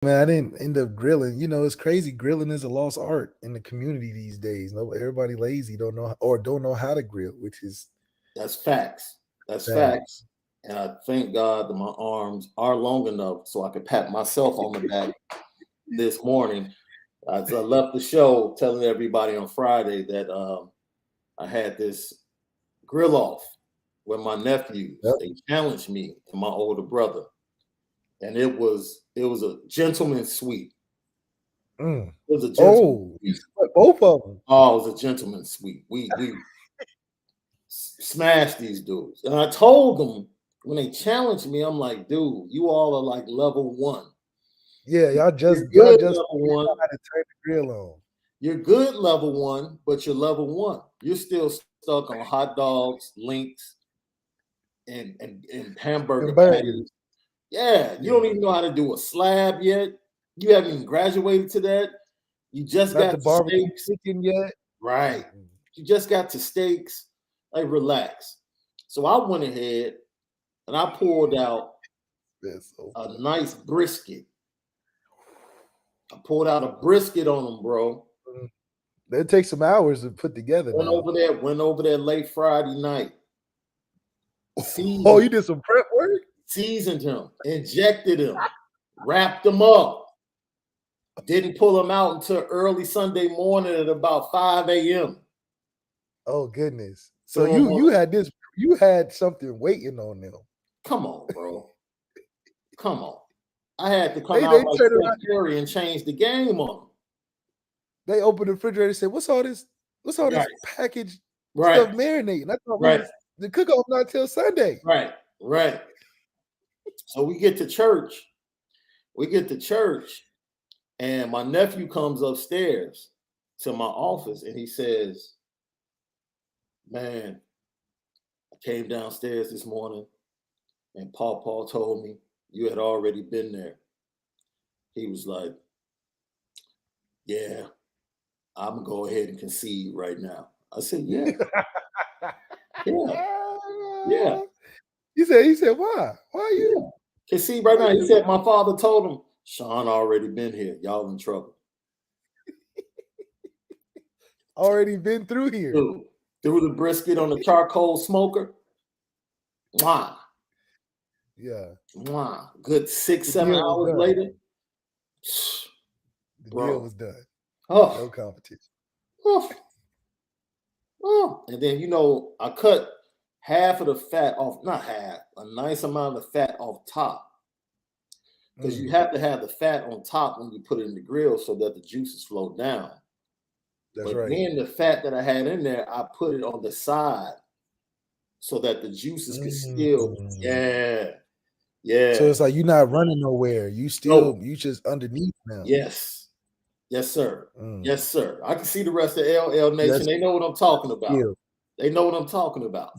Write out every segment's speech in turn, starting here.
Man, I didn't end up grilling. You know, it's crazy. Grilling is a lost art in the community these days. No, everybody lazy, don't know how to grill, which is That's facts. That's sad. facts. And I thank God that my arms are long enough so I could pat myself on the back this morning. As I left the show telling everybody on Friday that I had this grill off with my nephews. Yep. They challenged me and my older brother, and it was a gentleman's suite. Mm. It was a gentleman's Oh, you suite. split both of them. Oh, it was a gentleman's suite. We smashed these dudes, and I told them when they challenged me, I'm like, dude, you all are like level one. Yeah, You're y'all good just level figured one. out how to turn the grill on. You're good level one, but you're level one. You're still stuck on hot dogs, links, and hamburger And burgers. patties. Yeah, you don't Yeah. even know how to do a slab yet. You haven't even graduated to that. You just Not got the to barbecue steaks. chicken yet. Right. Mm-mm. You just got to steaks. Like, relax. So I went ahead and I pulled out That's so a funny. nice brisket. I pulled out a brisket on them, bro. Mm. It takes some hours to put together now. Went over there late Friday night. Oh, Seasoned, you did some prep work? seasoned him, injected him, wrapped him up. Didn't pull him out until early Sunday morning at about 5 a.m. Oh goodness. So Threw him on. you had something waiting on them. Come on, bro. Come on. I had to come They out like turned around, Steph Curry and change the game on him. they opened the refrigerator and said, What's all this Right, packaged right, stuff marinating? I thought we right, was the cook off not till Sunday. right, right. So we get to church. We get to church, and my nephew comes upstairs to my office and he says, man, I came downstairs this morning and Paul told me you had already been there. He was like, yeah, I'm gonna go ahead and concede right now. I said, yeah, yeah, yeah, He said, why? Why yeah. you Concede right why now. He you said, my father told him, Shaun already been here. Y'all in trouble. already been through here? Dude, threw the brisket on the charcoal smoker. Mwah, Yeah. mwah. Good six, The seven deal was hours done. later, The deal bro. was done. Oh, No competition. oh, oh. And then, I cut half of the fat off, not half, a nice amount of fat off top. Because you Mm, have to have the fat on top when you put it in the grill so that the juices flow down. that's But right. then the fat that I had in there, I put it on the side so that the juices could still, Mm. yeah, So yeah. it's like you're not running nowhere. No, You just underneath now. yes, yes, sir. Mm. Yes, sir. I can see the rest of LL Nation. That's They know what I'm talking about. skill. They know what I'm talking about.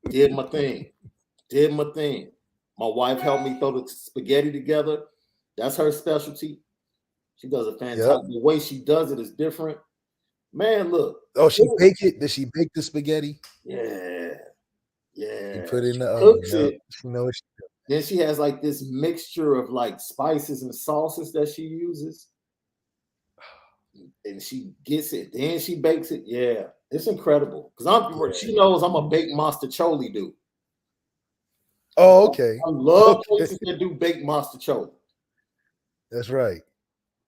Did my thing. Did my thing. My wife helped me throw the spaghetti together. That's her specialty. She does a Yep. fantastic. The way she does it is different. Man, look. Oh, she bake it? Did she bake the spaghetti? Yeah, She yeah. put it in She the oven. cooks Yep. it. She knows what she Then she has like this mixture of like spices and sauces that she uses, and she gets it. Then she bakes it. Yeah, it's incredible. Because she knows I'm a baked mostaccioli dude. Oh, okay. I love Okay. places that do baked mostaccioli. That's right.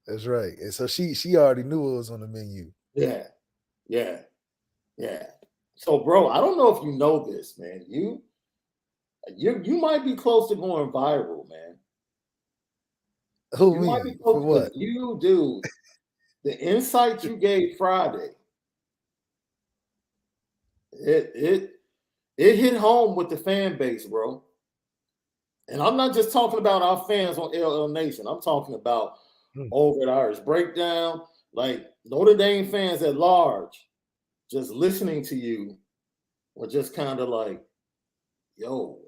That's right. And so she already knew it was on the menu. Yeah, yeah, yeah. So, bro, I don't know if you know this, man. You might be close to going viral, man. Who You might be me? For close because what? you, dude, the insight you gave Friday, it it it hit home with the fan base, bro. And I'm not just talking about our fans on LL Nation. I'm talking about Mm. over at Irish Breakdown, like Notre Dame fans at large, just listening to you were just kind of like, yo,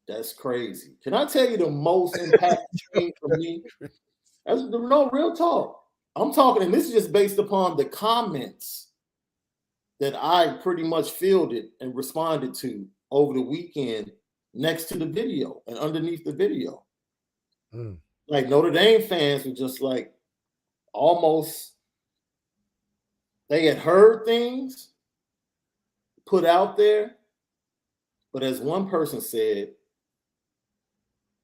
that's crazy. Can I tell you the most impactful thing for me? That's no real talk. I'm talking, and this is just based upon the comments that I pretty much fielded and responded to over the weekend next to the video and underneath the video. Like Notre Dame fans were just like almost, they had heard things put out there, but as one person said,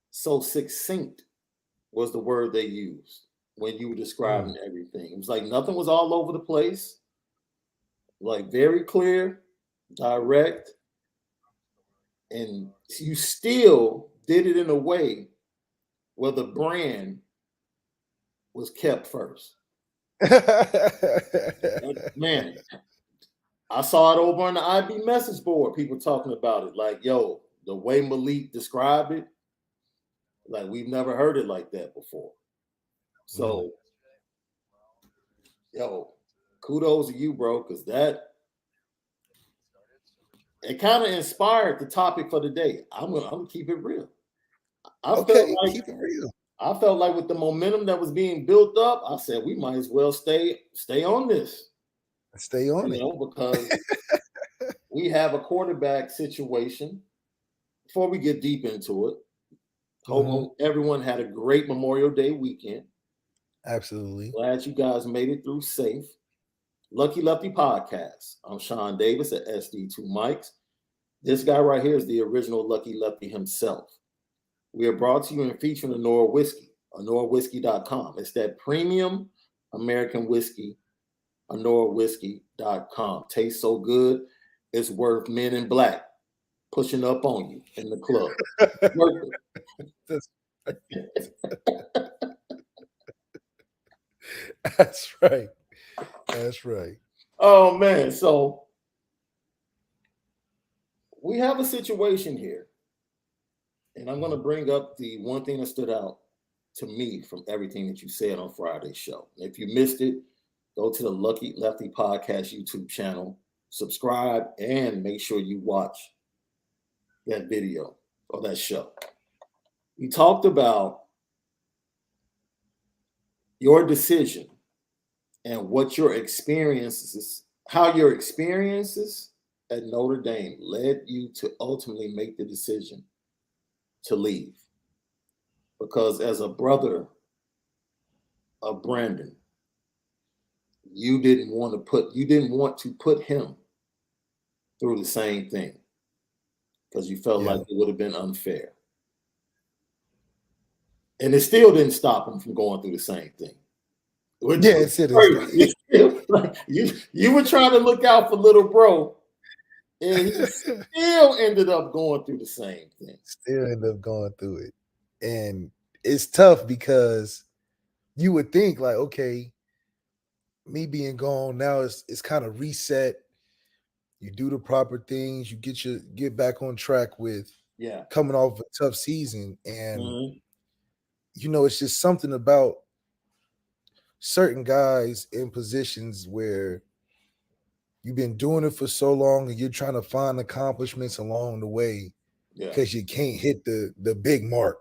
so succinct was the word they used when you were describing everything. It was like nothing was all over the place, like very clear, direct, and you still did it in a way where the brand was kept first. Man, I saw it over on the IB message board, people talking about it like, yo, the way Malik described it, like we've never heard it like that before. So, yo, kudos to you, bro, because it kind of inspired the topic for the day. I'm gonna keep it real. Keep it real. I felt like with the momentum that was being built up, I said we might as well stay on this. Stay on it. Because we have a quarterback situation. Before we get deep into it, hope everyone had a great Memorial Day weekend. Absolutely. Glad you guys made it through safe. Lucky Lefty Podcast. I'm Shaun Davis at SD2 Mics. This guy right here is the original Lucky Lefty himself. We are brought to you and featuring Onora Whiskey, OnoraWhiskey.com. It's that premium American whiskey, OnoraWhiskey.com. Tastes so good, it's worth Men in Black pushing up on you in the club. Worth it. That's right. That's right. Oh, man. So we have a situation here. And I'm going to bring up the one thing that stood out to me from everything that you said on Friday's show. If you missed it, go to the Lucky Lefty Podcast YouTube channel, subscribe, and make sure you watch that video or that show. You talked about your decision and what your experiences, how your experiences at Notre Dame led you to ultimately make the decision to leave. Because as a brother of Brandon, you didn't want to put him through the same thing because you felt like it would have been unfair. And it still didn't stop him from going through the same thing. Yes, it is. You were trying to look out for little bro, and he still ended up going through the same thing. Still ended up going through it. And it's tough because you would think like, okay, me being gone now it's kind of reset. You do the proper things, you get back on track with coming off a tough season. And it's just something about certain guys in positions where you've been doing it for so long and you're trying to find accomplishments along the way because you can't hit the big mark.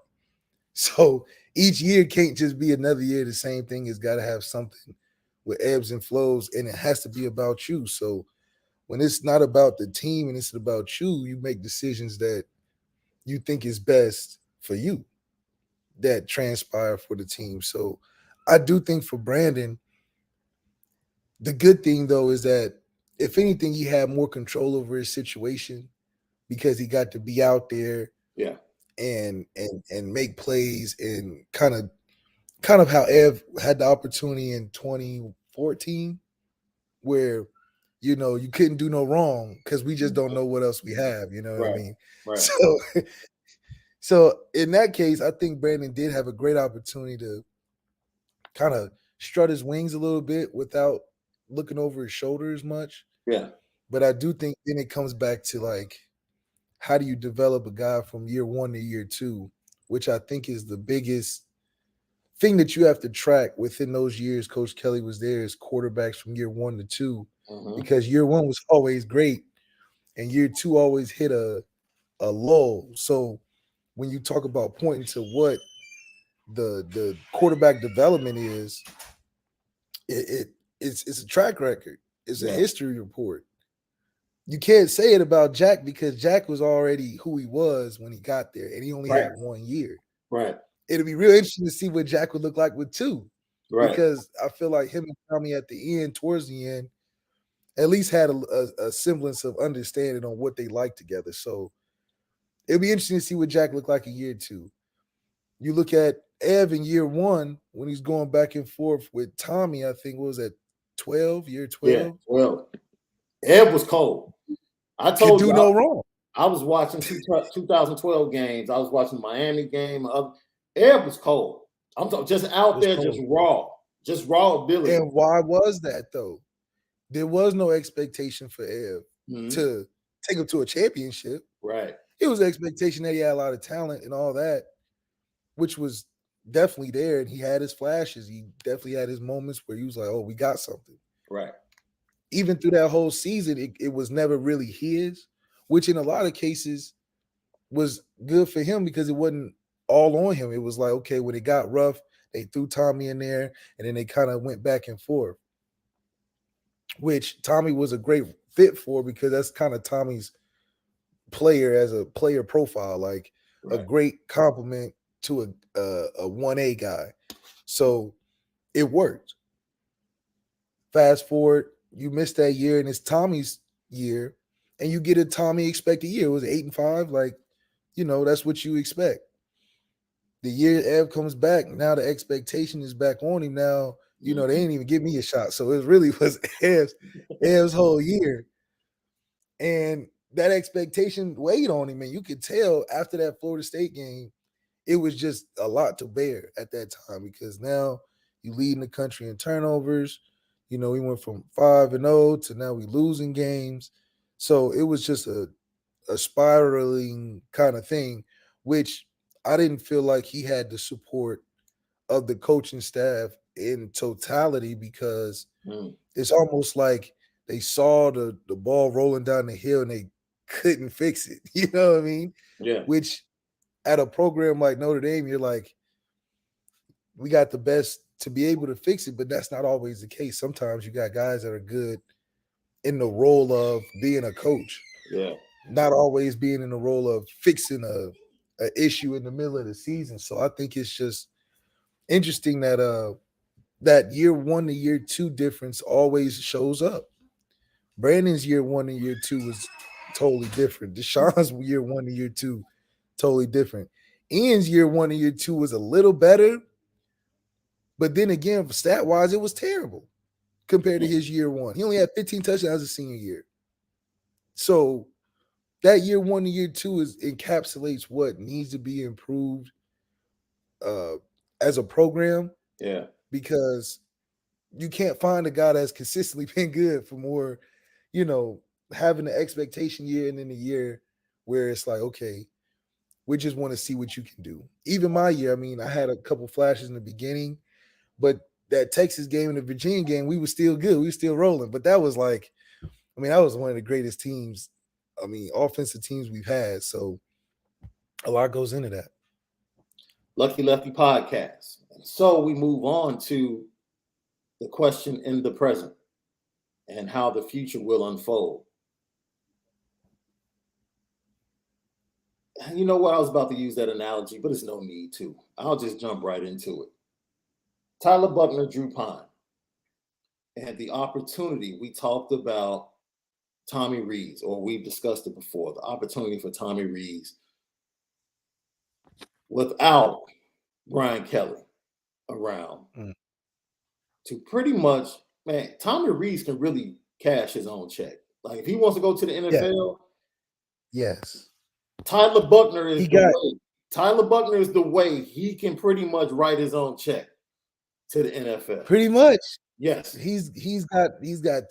So each year can't just be another year. The same thing has got to have something with ebbs and flows, and it has to be about you. So when it's not about the team and it's about you, you make decisions that you think is best for you that transpire for the team. So I do think for Brandon, the good thing though is that if anything, he had more control over his situation because he got to be out there, and make plays, and kind of how Ev had the opportunity in 2014, where you couldn't do no wrong because we just don't know what else we have. You know what I mean? Right. So in that case, I think Brandon did have a great opportunity to kind of strut his wings a little bit without looking over his shoulder as much. Yeah. But I do think then it comes back to like, how do you develop a guy from year 1 to year 2, which I think is the biggest thing that you have to track within those years Coach Kelly was there, is quarterbacks from year 1 to 2, because year 1 was always great and year 2 always hit a lull. So when you talk about pointing to what the quarterback development is, it's a track record. It's a history report. You can't say it about Jack because Jack was already who he was when he got there, and he only had 1 year. Right. it'll be real interesting to see what Jack would look like with 2. Right. Because I feel like him and Tommy at the end, towards the end, at least had a semblance of understanding on what they like together. So it'll be interesting to see what Jack looked like in year 2. You look at Ev in year 1 when he's going back and forth with Tommy. I think what was that 12, year 12? Yeah. Well, Ed was cold. I Could told do you no wrong. I was watching 2012 games. I was watching the Miami game. Ed was cold. I'm talking just out there, Cold. just raw ability. And why was that though? There was no expectation for Ev to take him to a championship. Right. It was an expectation that he had a lot of talent and all that, which was definitely there. And he had his flashes. He definitely had his moments where he was like, oh, we got something. Right. Even through that whole season, it was never really his, which in a lot of cases was good for him because it wasn't all on him. It was like, okay, when it got rough, they threw Tommy in there and then they kind of went back and forth, which Tommy was a great fit for because that's kind of Tommy's player as a player profile, like a great compliment to a 1A guy. So it worked. Fast forward, you missed that year and it's Tommy's year and you get a Tommy expected year. It was 8-5. Like, that's what you expect. The year Ev comes back, now the expectation is back on him. Now, they didn't even give me a shot. So it really was Ev's whole year. And that expectation weighed on him. And you could tell after that Florida State game, it was just a lot to bear at that time because now you leading the country in turnovers. We went from 5-0 to now we losing games. So it was just a spiraling kind of thing, which I didn't feel like he had the support of the coaching staff in totality because it's almost like they saw the ball rolling down the hill and they couldn't fix it. You know what I mean? Yeah. Which at a program like Notre Dame, you're like, we got the best to be able to fix it, but that's not always the case. Sometimes you got guys that are good in the role of being a coach. Yeah. Not always being in the role of fixing a issue in the middle of the season. So I think it's just interesting that that year 1 to year 2 difference always shows up. Brandon's year 1 to year 2 was totally different. Deshaun's year 1 to year 2 totally different. Ian's year 1 to year 2 was a little better, but then again, stat wise, it was terrible compared to his year 1. He only had 15 touchdowns his senior year. So that year 1 to year 2 encapsulates what needs to be improved as a program. Yeah. Because you can't find a guy that's consistently been good for more, having the expectation year and then the year where it's like, okay, we just want to see what you can do. Even my year, I mean, I had a couple flashes in the beginning, but that Texas game and the Virginia game, we were still good. We were still rolling. But that was like, that was one of the greatest teams. Offensive teams we've had. So a lot goes into that. Lucky Lefty podcast. And so we move on to the question in the present and how the future will unfold. You know what? I was about to use that analogy, but there's no need to. I'll just jump right into it. Tyler Buchner, Drew Pine, and the opportunity we talked about Tommy Rees, or we've discussed it before, the opportunity for Tommy Rees without Brian Kelly around to pretty much, man, Tommy Rees can really cash his own check. Like if he wants to go to the NFL, yes. Tyler Buchner is the way. Tyler Buchner is the way he can pretty much write his own check to the NFL. Pretty much. Yes. He's got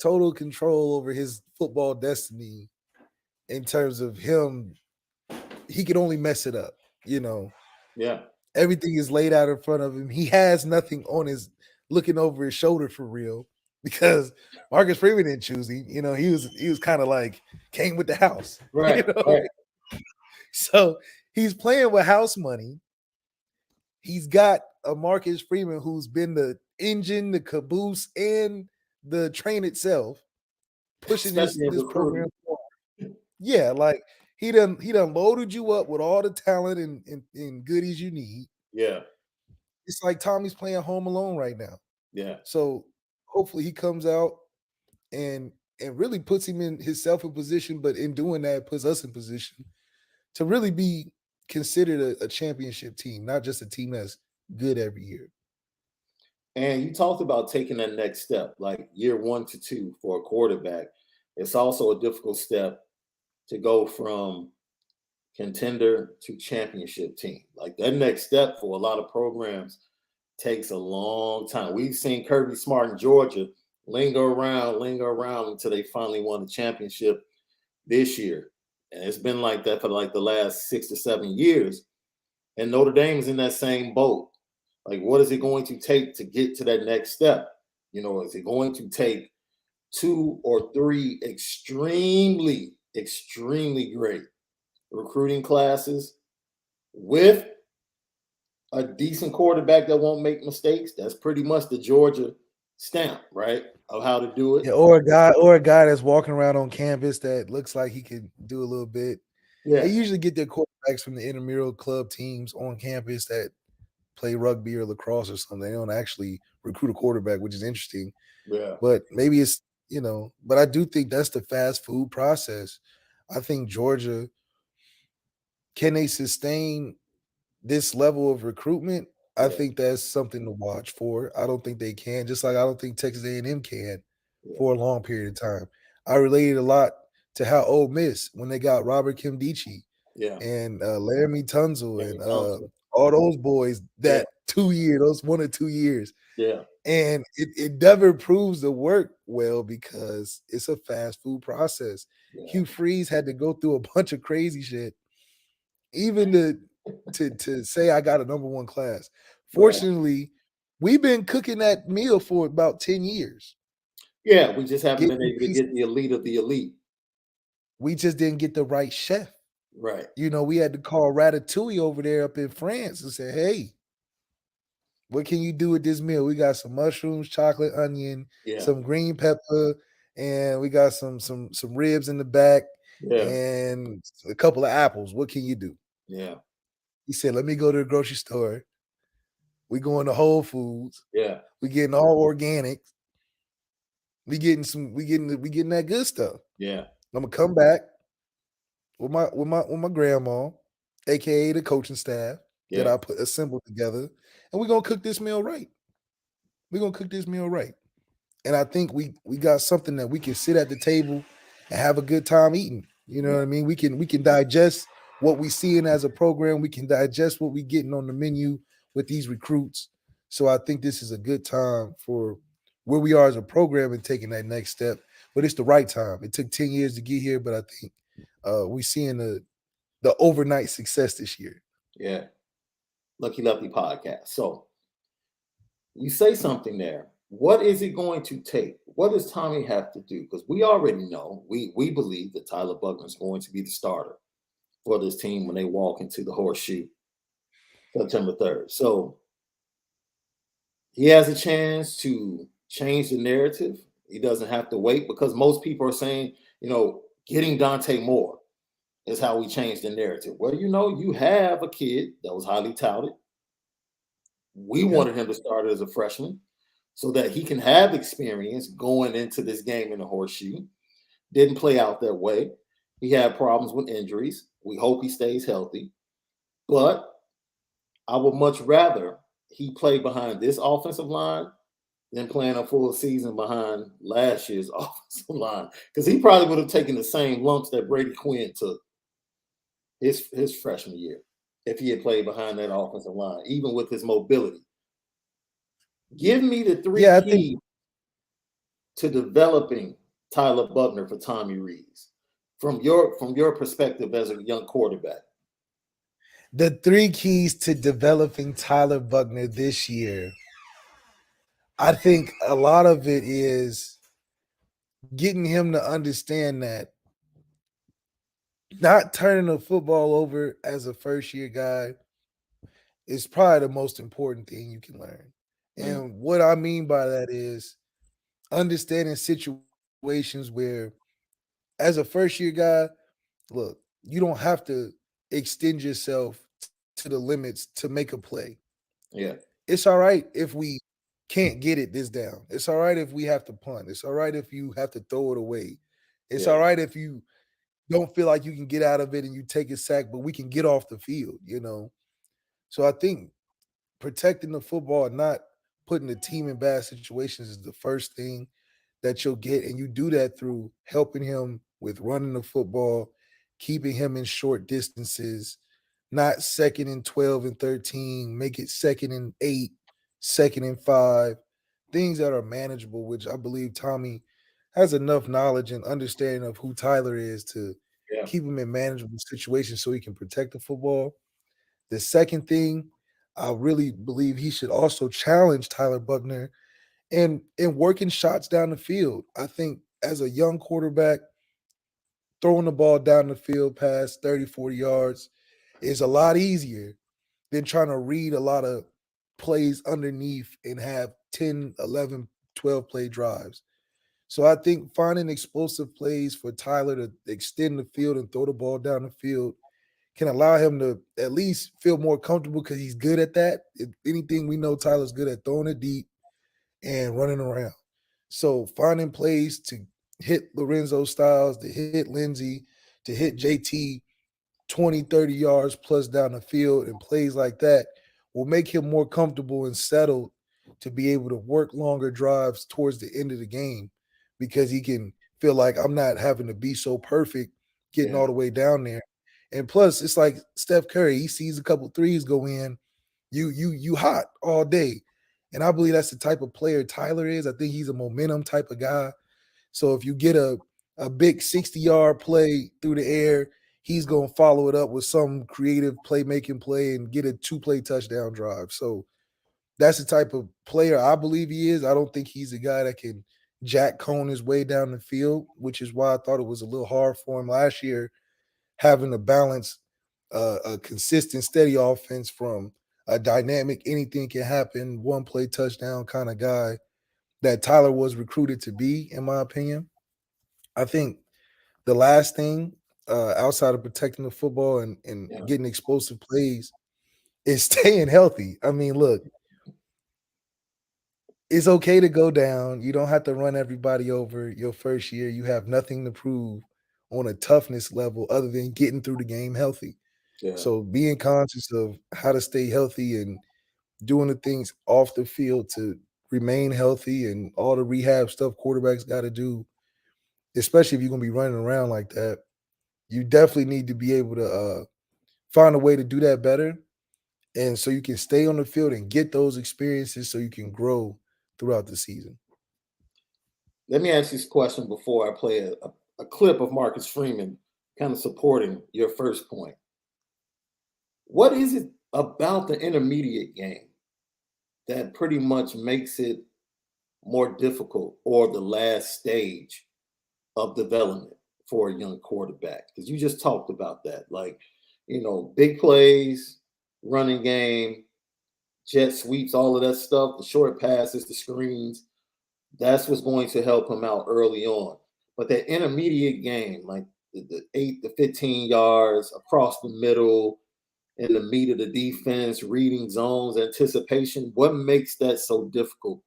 total control over his football destiny in terms of him. He can only mess it up, Yeah. Everything is laid out in front of him. He has nothing on his looking over his shoulder for real because Marcus Freeman didn't choose him. He was kind of like came with the house. Right. Right. So he's playing with house money. He's got a Marcus Freeman who's been the engine, the caboose, and the train itself, pushing this program forward. Yeah, like he done loaded you up with all the talent and goodies you need. Yeah. It's like Tommy's playing Home Alone right now. Yeah. So hopefully he comes out and really puts him in himself in position, but in doing that puts us in position to really be considered a championship team, not just a team that's good every year. And you talked about taking that next step, like year 1 to 2 for a quarterback. It's also a difficult step to go from contender to championship team. Like that next step for a lot of programs takes a long time. We've seen Kirby Smart in Georgia linger around until they finally won the championship this year. And it's been like that for like the last 6 to 7 years. And Notre Dame is in that same boat. Like, what is it going to take to get to that next step? Is it going to take 2 or 3 extremely great recruiting classes with a decent quarterback that won't make mistakes? That's pretty much the Georgia stamp, right? Of how to do it. Yeah, or a guy that's walking around on campus that looks like he could do a little bit. They Yeah, usually get their quarterbacks from the intramural club teams on campus that play rugby or lacrosse or something. They don't actually recruit a quarterback, which is interesting. yeah, But maybe but I do think that's the fast food process. I think Georgia, can they sustain this level of recruitment? I yeah, think that's something to watch for. I don't think they can, just like I don't think Texas A&M can yeah, for a long period of time. I related a lot to how Ole Miss when they got Robert Kimdichie yeah. and Laramie Tunzel Larry and Tunsil. all those boys Yeah, that 2 year, those 1 or 2 years. yeah, And it never proves to work well because it's a fast food process. yeah. Hugh Freeze had to go through a bunch of crazy shit, even to say I got a number one class. Right. Fortunately, we've been cooking that meal for about 10 years. Yeah, we just haven't been Getting able to piece, get the elite of the elite. we just didn't get the right chef. Right. We had to call Ratatouille over there up in France and say, hey, what can you do with this meal? We got some mushrooms, chocolate, onion, Yeah. some green pepper, and we got some ribs in the back Yeah. and a couple of apples. What can you do? Yeah. He said, let me go to the grocery store. We going to Whole Foods. Yeah. We getting all organic. We getting that good stuff. Yeah. I'm gonna come back with my grandma, aka the coaching staff that Yeah. I put assembled together, and we're gonna cook this meal right. We're gonna cook this meal right. And I think we got something that we can sit at the table and have a good time eating. You know Yeah. what I mean? We can digest what we seeing as a program. We can digest what we getting on the menu with these recruits. So I think this is a good time for where we are as a program and taking that next step. But it's the right time. It took 10 years to get here, but I think we're seeing the overnight success this year. Yeah. Lucky Lefty podcast. So you say something there. What is it going to take? What does Tommy have to do? Because we already know, we believe that Tyler Buchner is going to be the starter for this team when they walk into the horseshoe September 3rd. So he has a chance to change the narrative. He doesn't have to wait because most people are saying, getting Dante Moore is how we change the narrative. Well, you have a kid that was highly touted. We Yeah. wanted him to start as a freshman so that he can have experience going into this game in the horseshoe. Didn't play out that way. He had problems with injuries. We hope he stays healthy. But I would much rather he play behind this offensive line than playing a full season behind last year's offensive line. Because he probably would have taken the same lumps that Brady Quinn took his freshman year if he had played behind that offensive line, even with his mobility. Give me the three Yeah, I think keys to developing Tyler Buchner for Tommy Rees from your perspective as a young quarterback. the three keys to developing Tyler Buchner this year, I think a lot of it is getting him to understand that not turning the football over as a first year guy is probably the most important thing you can learn. Mm, And what I mean by that is understanding situations where, as a first year guy, look, you don't have to extend yourself to the limits to make a play. Yeah. It's all right if we can't get it this down. It's all right if we have to punt. It's all right if you have to throw it away. It's all Yeah. right if you don't feel like you can get out of it and you take a sack, but we can get off the field. So I think protecting the football and not putting the team in bad situations is the first thing that you'll get. And you do that through helping him with running the football, keeping him in short distances, not second and 12 and 13, make it second and 8, second and 5, things that are manageable, which I believe Tommy has enough knowledge and understanding of who Tyler is to Yeah. keep him in manageable situations so he can protect the football. The second thing, I really believe he should also challenge Tyler Buchner and working shots down the field. I think as a young quarterback, throwing the ball down the field past 30, 40 yards is a lot easier than trying to read a lot of plays underneath and have 10, 11, 12 play drives. So I think finding explosive plays for Tyler to extend the field and throw the ball down the field can allow him to at least feel more comfortable because he's good at that. If anything, we know Tyler's good at throwing it deep and running around. So finding plays to hit Lorenzo Styles, to hit Lindsey, to hit JT 20, 30 yards plus down the field and plays like that will make him more comfortable and settled to be able to work longer drives towards the end of the game because he can feel like I'm not having to be so perfect getting all Yeah. the way down there. And plus, it's like Steph Curry, he sees a couple threes go in, you hot all day. And I believe that's the type of player Tyler is. I think he's a momentum type of guy. So if you get a big 60-yard play through the air, he's going to follow it up with some creative playmaking play and get a two-play touchdown drive. So that's the type of player I believe he is. I don't think he's a guy that can jack cone his way down the field, which is why I thought it was a little hard for him last year having to balance a consistent, steady offense from a dynamic, anything can happen, one play touchdown kind of guy that Tyler was recruited to be, in my opinion. I think the last thing outside of protecting the football and Yeah. getting explosive plays is staying healthy. I mean, look, it's okay to go down. You don't have to run everybody over your first year. You have nothing to prove on a toughness level other than getting through the game healthy. Yeah. So being conscious of how to stay healthy and doing the things off the field to remain healthy and all the rehab stuff quarterbacks got to do, especially if you're going to be running around like that, you definitely need to be able to find a way to do that better. And so you can stay on the field and get those experiences so you can grow throughout the season. Let me ask you this question before I play a clip of Marcus Freeman kind of supporting your first point. What is it about the intermediate game that pretty much makes it more difficult or the last stage of development for a young quarterback? Because you just talked about that. Like, big plays, running game, jet sweeps, all of that stuff, the short passes, the screens. That's what's going to help him out early on. But that intermediate game, like the 8 to 15 yards across the middle, in the meat of the defense, reading zones, anticipation, what makes that so difficult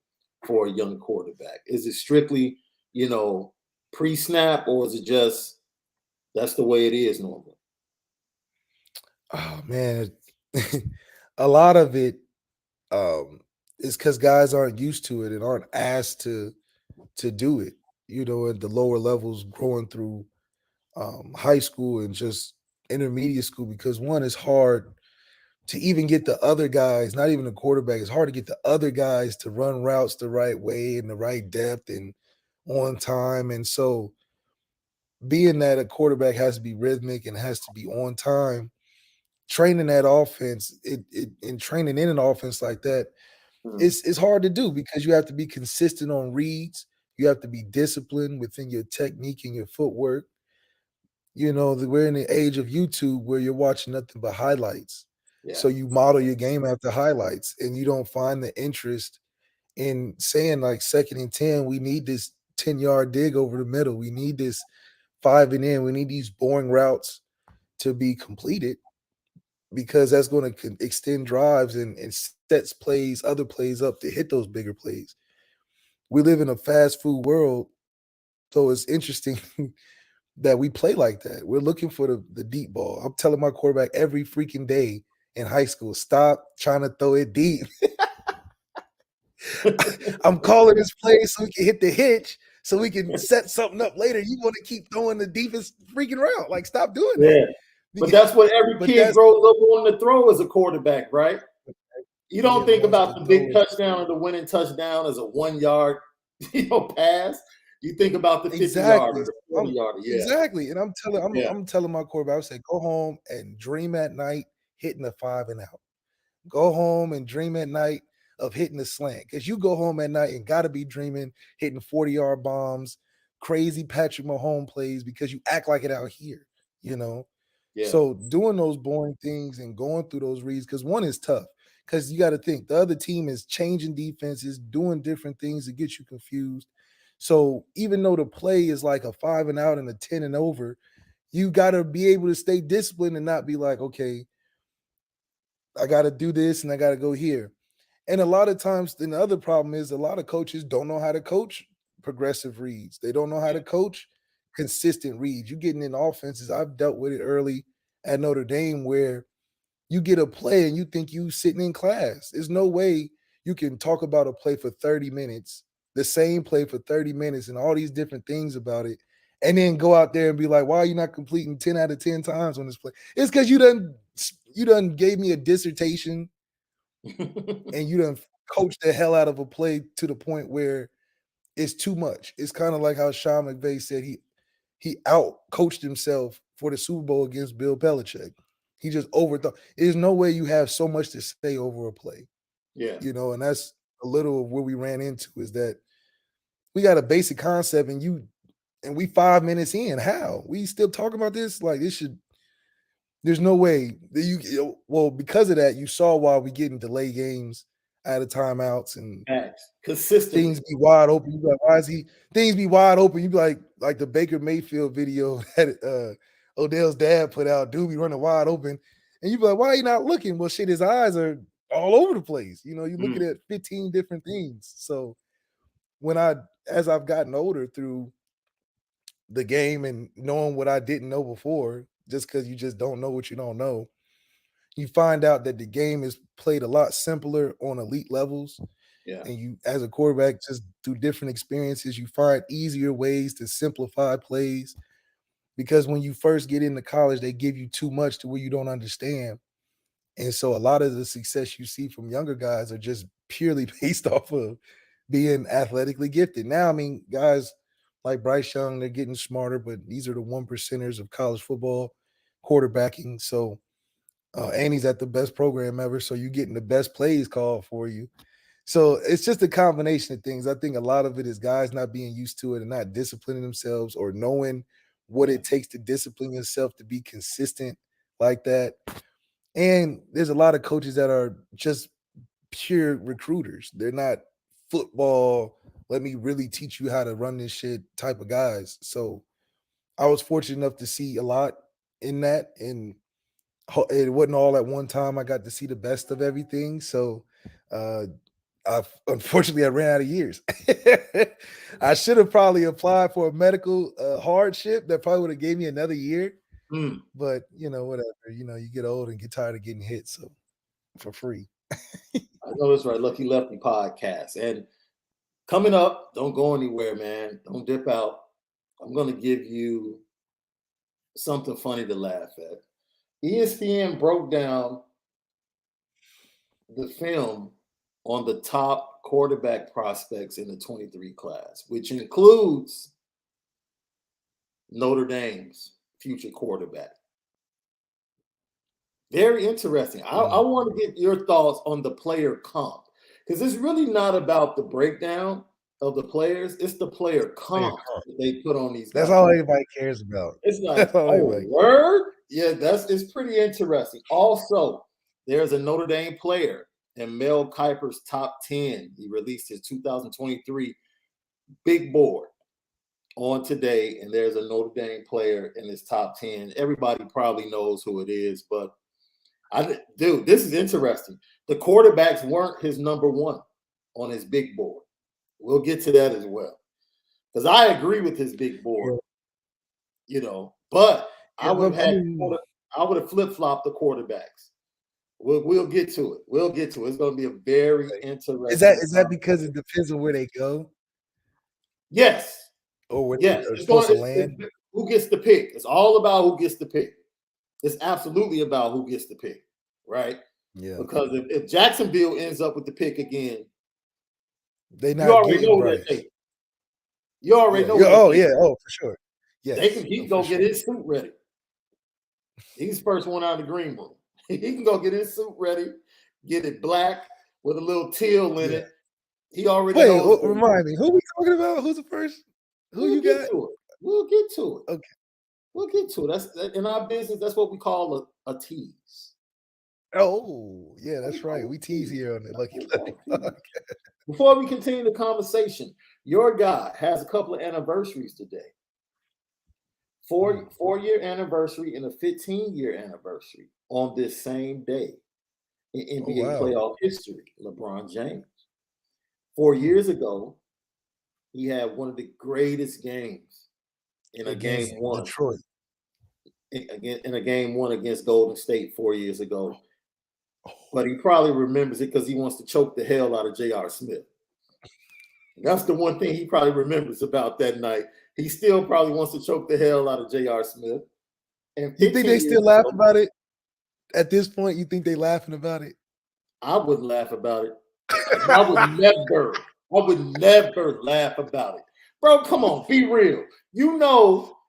for a young quarterback? Is it strictly, pre-snap, or is it just that's the way it is normally? Oh man, a lot of it um, is because guys aren't used to it and aren't asked to do it. At the lower levels, growing through high school and just intermediate school, because one is hard to even get the other guys, not even the quarterback, it's hard to get the other guys to run routes the right way and the right depth and on time. And so being that a quarterback has to be rhythmic and has to be on time, training that offense, and training in an offense like that, Hmm. it's hard to do because you have to be consistent on reads. You have to be disciplined within your technique and your footwork. We're in the age of YouTube where you're watching nothing but highlights. Yeah. So you model your game after highlights and you don't find the interest in saying like second and 10, we need this 10-yard dig over the middle. We need this 5 and in. We need these boring routes to be completed. because that's going to extend drives and sets plays, other plays up to hit those bigger plays. We live in a fast food world, so it's interesting that we play like that. We're looking for the deep ball. I'm telling my quarterback every freaking day in high school, stop trying to throw it deep. I'm calling this play so we can hit the hitch, so we can set something up later. You want to keep throwing the defense freaking route. Like, stop doing that. Yeah. But that's what every kid grows up wanting to throw as a quarterback, right? You don't think about the big touchdown or the winning touchdown as a 1 yard, pass. You think about the 50 yard or the 40 yard. Yeah. Exactly. And I'm telling my quarterback, I say, go home and dream at night hitting a 5 and out. Go home and dream at night of hitting the slant. Because you go home at night and gotta be dreaming, hitting 40-yard bombs, crazy Patrick Mahomes plays because you act like it out here, Yeah. So doing those boring things and going through those reads, because one is tough. Because you got to think the other team is changing defenses, doing different things to get you confused. So even though the play is like a 5 and out and a 10 and over, you got to be able to stay disciplined and not be like, okay, I got to do this and I got to go here. And a lot of times, then the other problem is a lot of coaches don't know how to coach progressive reads. They don't know how to coach consistent reads. You're getting in offenses. I've dealt with it early at Notre Dame where you get a play and you think you sitting in class. There's no way you can talk about a play for 30 minutes, the same play for 30 minutes and all these different things about it, and then go out there and be like, why are you not completing 10 out of 10 times on this play? It's because you done gave me a dissertation and you done coached the hell out of a play to the point where it's too much. It's kind of like how Sean McVay said he out coached himself for the Super Bowl against Bill Belichick. He just overthought. There's no way you have so much to say over a play. Yeah. And that's a little of where we ran into is that we got a basic concept and we 5 minutes in. How? We still talking about this? Like there's no way that because of that, you saw why we getting delay games out of timeouts and consistently things be wide open. You be like, why is things be wide open? You be like the Baker Mayfield video that Odell's dad put out, dude be running wide open. And you be like, why are you not looking? Well, shit, his eyes are all over the place. You're looking at 15 different things. So as I've gotten older through the game and knowing what I didn't know before, just because you just don't know what you don't know, you find out that the game is played a lot simpler on elite levels. Yeah. And you, as a quarterback, just through different experiences, you find easier ways to simplify plays. Because when you first get into college, they give you too much to where you don't understand. And so a lot of the success you see from younger guys are just purely based off of being athletically gifted. Now, I mean, guys like Bryce Young, they're getting smarter, but these are the 1%ers of college football quarterbacking. So, and he's at the best program ever. So you're getting the best plays called for you. So it's just a combination of things. I think a lot of it is guys not being used to it and not disciplining themselves or knowing what it takes to discipline yourself to be consistent like that. And there's a lot of coaches that are just pure recruiters. They're not football, let me really teach you how to run this shit type of guys. So I was fortunate enough to see a lot in that. And it wasn't all at one time. I got to see the best of everything. So unfortunately I ran out of years. I should have probably applied for a medical hardship that probably would have gave me another year. But whatever. You get old and get tired of getting hit. So for free. I know that's right. Lucky Lefty podcast. And coming up, don't go anywhere, man. Don't dip out. I'm going to give you something funny to laugh at. ESPN broke down the film on the top quarterback prospects in the 23 class, which includes Notre Dame's future quarterback. Very interesting. I want to get your thoughts on the player comp, because it's really not about the breakdown of the players. It's the player comp that they put on these guys. That's all anybody cares about. It's like, oh, word? Yeah, it's pretty interesting. Also, there's a Notre Dame player in Mel Kiper's top 10. He released his 2023 big board on today, and there's a Notre Dame player in his top 10. Everybody probably knows who it is, but Dude, this is interesting. The quarterbacks weren't his number one on his big board. We'll get to that as well. Because I agree with his big board, but I would have flip-flopped the quarterbacks. We'll get to it. It's going to be a very interesting. Is that because it depends on where they go? Yes. Or where they're supposed to land? Who gets the pick? It's all about who gets the pick. It's absolutely about who gets the pick, right? Yeah. Because if Jacksonville ends up with the pick again, they not getting Bryce. You already know. For sure. Yes. He can go get his suit ready. He's the first one out of the green room. He can go get his suit ready, get it black with a little teal in it. He already knows. Remind me, who we talking about? Who's the first? Who you got? We'll get to it. Okay. We'll get to it. That's in our business. That's what we call a tease. Oh, yeah, that's right. We tease here on the Lucky Lefty podcast. Before we continue the conversation, your guy has a couple of anniversaries today. 4-year anniversary and a 15-year anniversary on this same day in NBA playoff history. LeBron James. 4 years ago, he had one of the greatest games in a game one. Detroit. In a game one against Golden State 4 years ago. But he probably remembers it because he wants to choke the hell out of J.R. Smith. That's the one thing he probably remembers about that night. He still probably wants to choke the hell out of J.R. Smith. And you think they still laugh about it? At this point, you think they laughing about it? I wouldn't laugh about it. I would never laugh about it. Bro, come on, be real.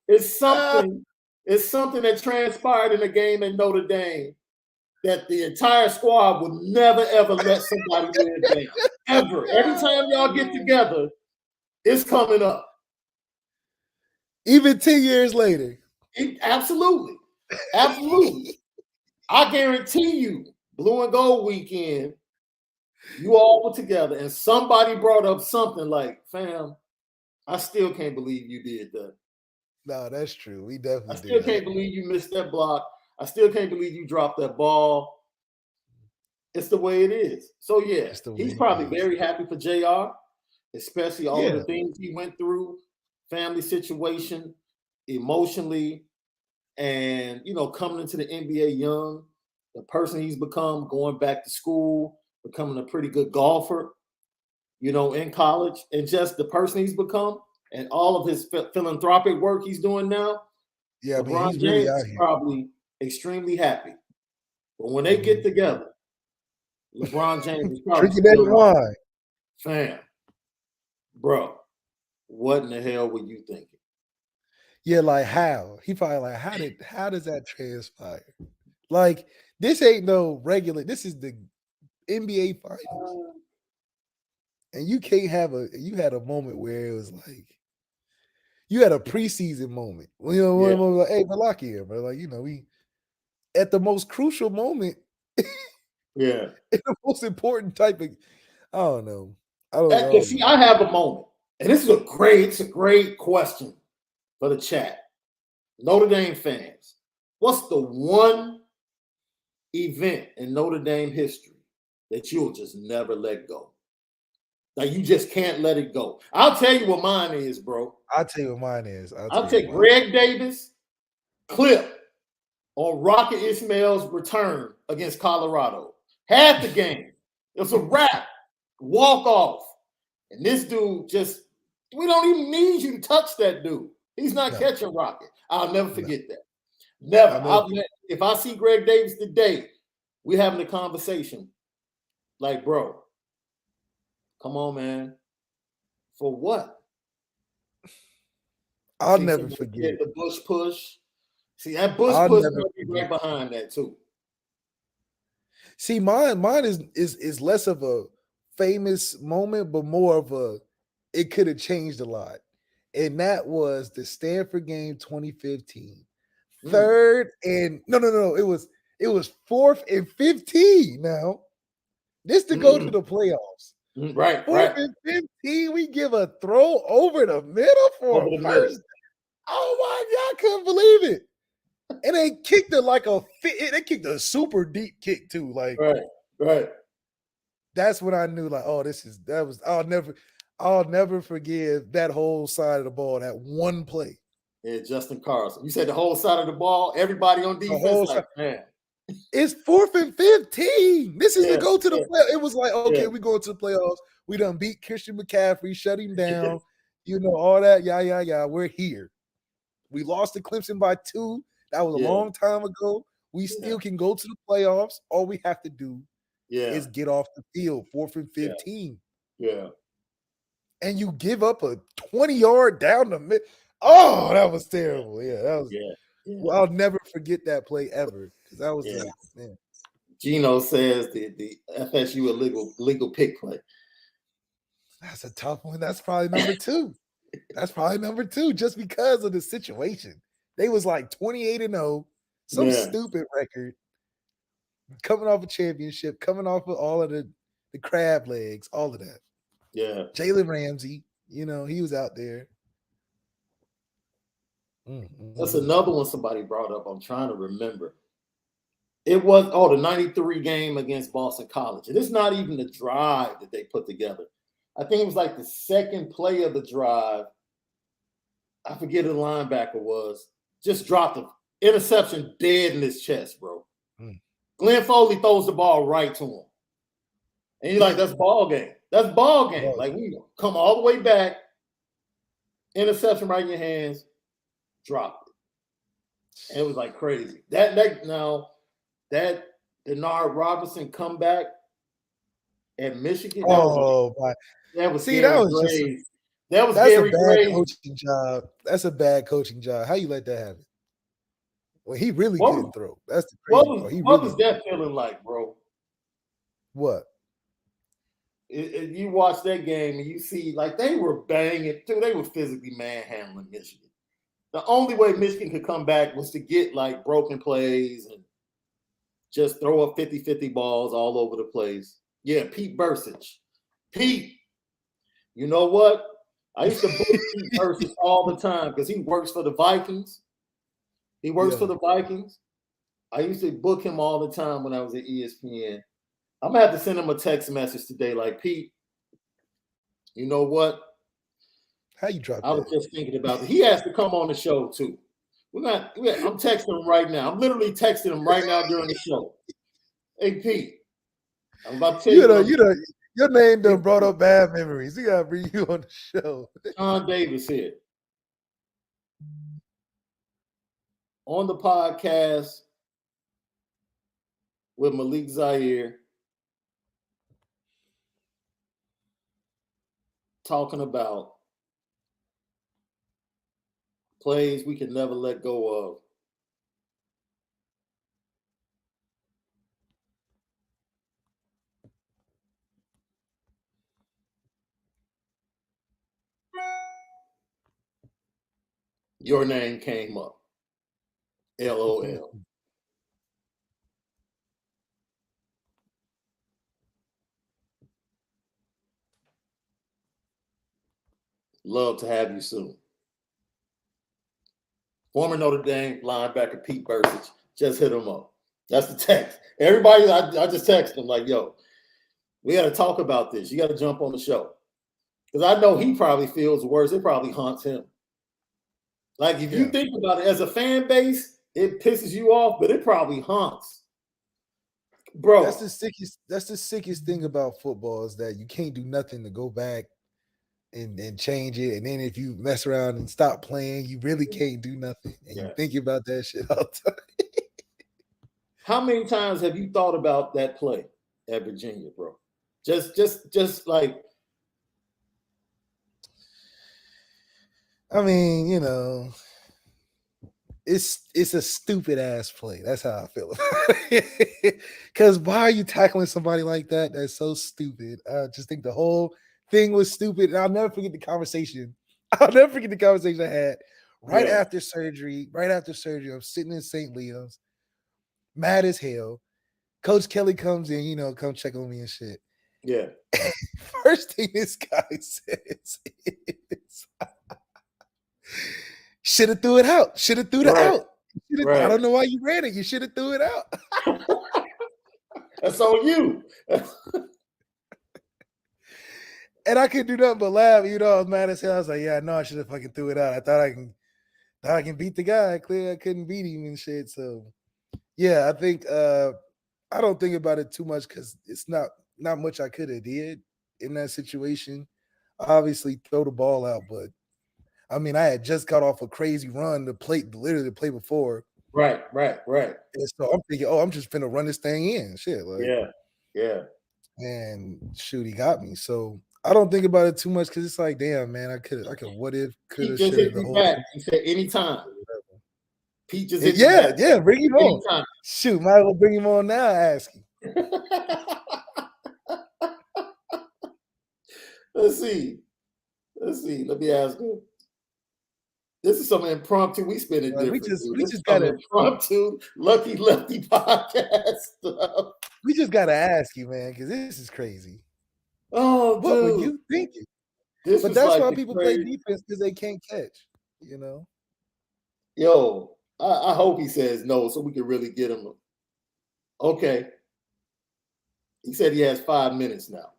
It's something that transpired in a game in Notre Dame that the entire squad would never, ever let somebody win a game. Ever. Every time y'all get together, it's coming up. Even 10 years later. Absolutely. I guarantee you, Blue and Gold weekend, you all were together and somebody brought up something like, fam, I still can't believe you did that. No, that's true. We definitely I still can't believe you missed that block. I still can't believe you dropped that ball. It's the way it is. So, yeah, he's probably very happy for JR, especially all of the things he went through, family situation, emotionally, and, coming into the NBA young, the person he's become, going back to school, becoming a pretty good golfer, in college, and just the person he's become and all of his philanthropic work he's doing now. Yeah, LeBron he's James really out is here. probably extremely happy. But when they get together, LeBron James is probably drinking that wine. Fam, bro, what in the hell were you thinking? Yeah, like how? He probably like, how does that transpire? Like, this ain't no regular, this is the NBA finals. And you can't you had a moment where it was like, you had a preseason moment. Like, hey, Malik here, bro. Like, we at the most crucial moment. Yeah. In the most important type of, I don't know. I have a moment. And this is a great question for the chat. Notre Dame fans, what's the one event in Notre Dame history that you'll just never let go? Like, you just can't let it go. I'll tell you what mine is, bro. I'll tell you what mine is. I'll take Greg Davis clip on Rocket Ismail's return against Colorado. Had the game. It was a wrap. Walk off. And this dude we don't even need you to touch that dude. He's not catching Rocket. I'll never forget that. Never. If I see Greg Davis today, we're having a conversation. Like, bro, come on, man. For what? I'll never forget the Bush push. See, that Bush push is right behind that too. See, mine is less of a famous moment, but more of it could have changed a lot. And that was the Stanford game 2015. Third and no. It was 4th and 15 now. This to go to the playoffs. Right. 4th and 15, we give a throw over the middle for a first. Oh my God, I couldn't believe it. And they kicked it like they kicked a super deep kick too. Like right. That's when I knew, like, oh, I'll never forgive that whole side of the ball, that one play. Yeah, Justin Carlson. You said the whole side of the ball, everybody on defense, like, man. It's 4th and 15. This is to go to the play. It was like, okay, we going to the playoffs. We done beat Christian McCaffrey, shut him down, all that. Yeah. We're here. We lost to Clemson by 2. That was a long time ago. We still can go to the playoffs. All we have to do is get off the field. 4th and 15. Yeah. And you give up a 20-yard down the middle. Oh, that was terrible. Yeah, that was. Well, I'll never forget that play ever, because that was man. Gino says the FSU illegal pick play. That's a tough one. That's probably number 2. That's probably number 2, just because of the situation. They was like 28-0, some stupid record, coming off a championship, coming off of all of the crab legs, all of that. Yeah. Jalen Ramsey, he was out there. That's another one somebody brought up. I'm trying to remember. It was the 93 game against Boston College. And it's not even the drive that they put together. I think it was like the second play of the drive. I forget who the linebacker was. Just dropped an interception dead in his chest, bro. Glenn Foley throws the ball right to him. And you're like, that's ball game. That's ball game. Like, we come all the way back. Interception right in your hands. Dropped it. And it was like crazy. That Denard Robinson comeback at Michigan. That was that's Gary a bad coaching job. That's a bad coaching job. How you let that happen? Well, he really couldn't throw. That's the crazy part. What was that feeling like, bro? What? You watch that game and you see, like, they were banging too. They were physically manhandling Michigan. The only way Michigan could come back was to get, like, broken plays and just throw up 50-50 balls all over the place. Yeah, Pete Bercich. Pete, you know what? I used to book Pete Bercich all the time because he works for the Vikings. He works for the Vikings. I used to book him all the time when I was at ESPN. I'm going to have to send him a text message today like, Pete, you know what? How you drop I was just thinking about it. He has to come on the show too. I'm texting him right now. I'm literally texting him right now during the show. Hey, Pete, I'm about to tell you. Your name done brought up bad memories. We got to bring you on the show. Shaun Davis here. On the podcast with Malik Zaire, talking about plays we can never let go of. Your name came up. LOL. Love to have you soon. Former Notre Dame linebacker Pete Bercich. Just hit him up. That's the text. Everybody, I just texted him like, yo, we got to talk about this. You got to jump on the show. Because I know he probably feels worse. It probably haunts him. Like, if you think about it, as a fan base, it pisses you off, but it probably haunts. Bro. That's the sickest thing about football is that you can't do nothing to go back and change it. And then if you mess around and stop playing, you really can't do nothing. And you think about that shit all the time. How many times have you thought about that play at Virginia, bro? Just like, I mean, it's a stupid ass play. That's how I feel about it. Because why are you tackling somebody like that? That's so stupid. I just think the whole thing was stupid. And I'll never forget the conversation. I had right after surgery. I'm sitting in St. Leo's, mad as hell. Coach Kelly comes in, come check on me and shit. Yeah. First thing this guy says is, should have threw it out. Should have threw it out. I don't know why you ran it. You should have threw it out. That's on you. And I couldn't do nothing but laugh. You know, I was mad as hell. I was like, yeah, I know I should have fucking threw it out. I thought I can beat the guy. Clearly, I couldn't beat him and shit. So, yeah, I think I don't think about it too much because it's not much I could have did in that situation. Obviously, throw the ball out, but I mean, I had just got off a crazy run literally the play before. Right. And so I'm thinking, I'm just finna run this thing in. Shit, like yeah. And shoot, he got me. So I don't think about it too much because it's like, damn, man, I could what if, could have, should have, the whole thing. He said anytime. Pete just hit yeah, bring him on. Anytime. Shoot, might as well bring him on now. Ask him. Let's see. Let me ask him. This is some impromptu. We spin it different. We just got impromptu Lucky Lefty podcast stuff. We just gotta ask you, man, because this is crazy. Oh, what were you thinking? But that's why people play defense, because they can't catch. You know. Yo, I hope he says no, so we can really get him. Okay. He said he has 5 minutes now.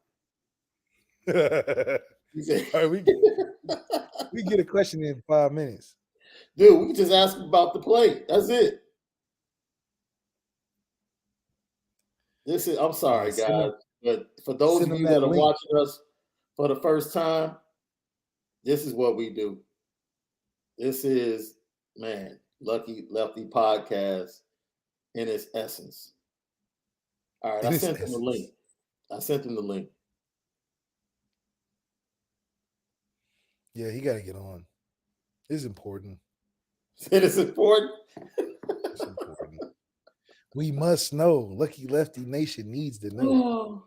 He said, all right, we get a question in 5 minutes. Dude, we can just ask him about the play. That's it. I'm sorry, guys, but for those of you that are watching us for the first time, this is what we do. This is, man, Lucky Lefty podcast in its essence. All right, I sent him the link. Yeah, he got to get on. It's important. It is important. It's important. We must know. Lucky Lefty Nation needs to know. Oh,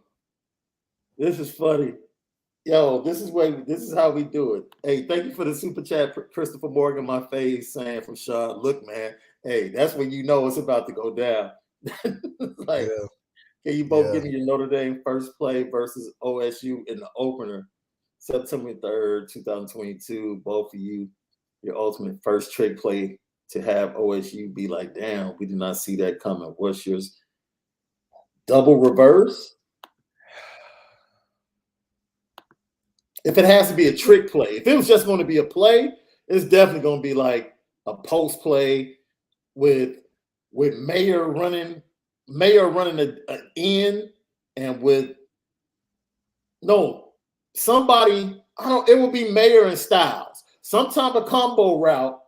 this is funny. Yo, this is how we do it. Hey, thank you for the super chat, Christopher Morgan, my face, saying from Shaun, look, man, hey, that's when you know it's about to go down. Like, can you both give me your Notre Dame first play versus OSU in the opener, September 3rd, 2022, both of you, your ultimate first trick play to have OSU be like, damn, we did not see that coming. What's yours? Double reverse? If it has to be a trick play, if it was just going to be a play, it's definitely going to be like a post play with Mayer running an in, and somebody, it would be Mayer and Styles. Some type of combo route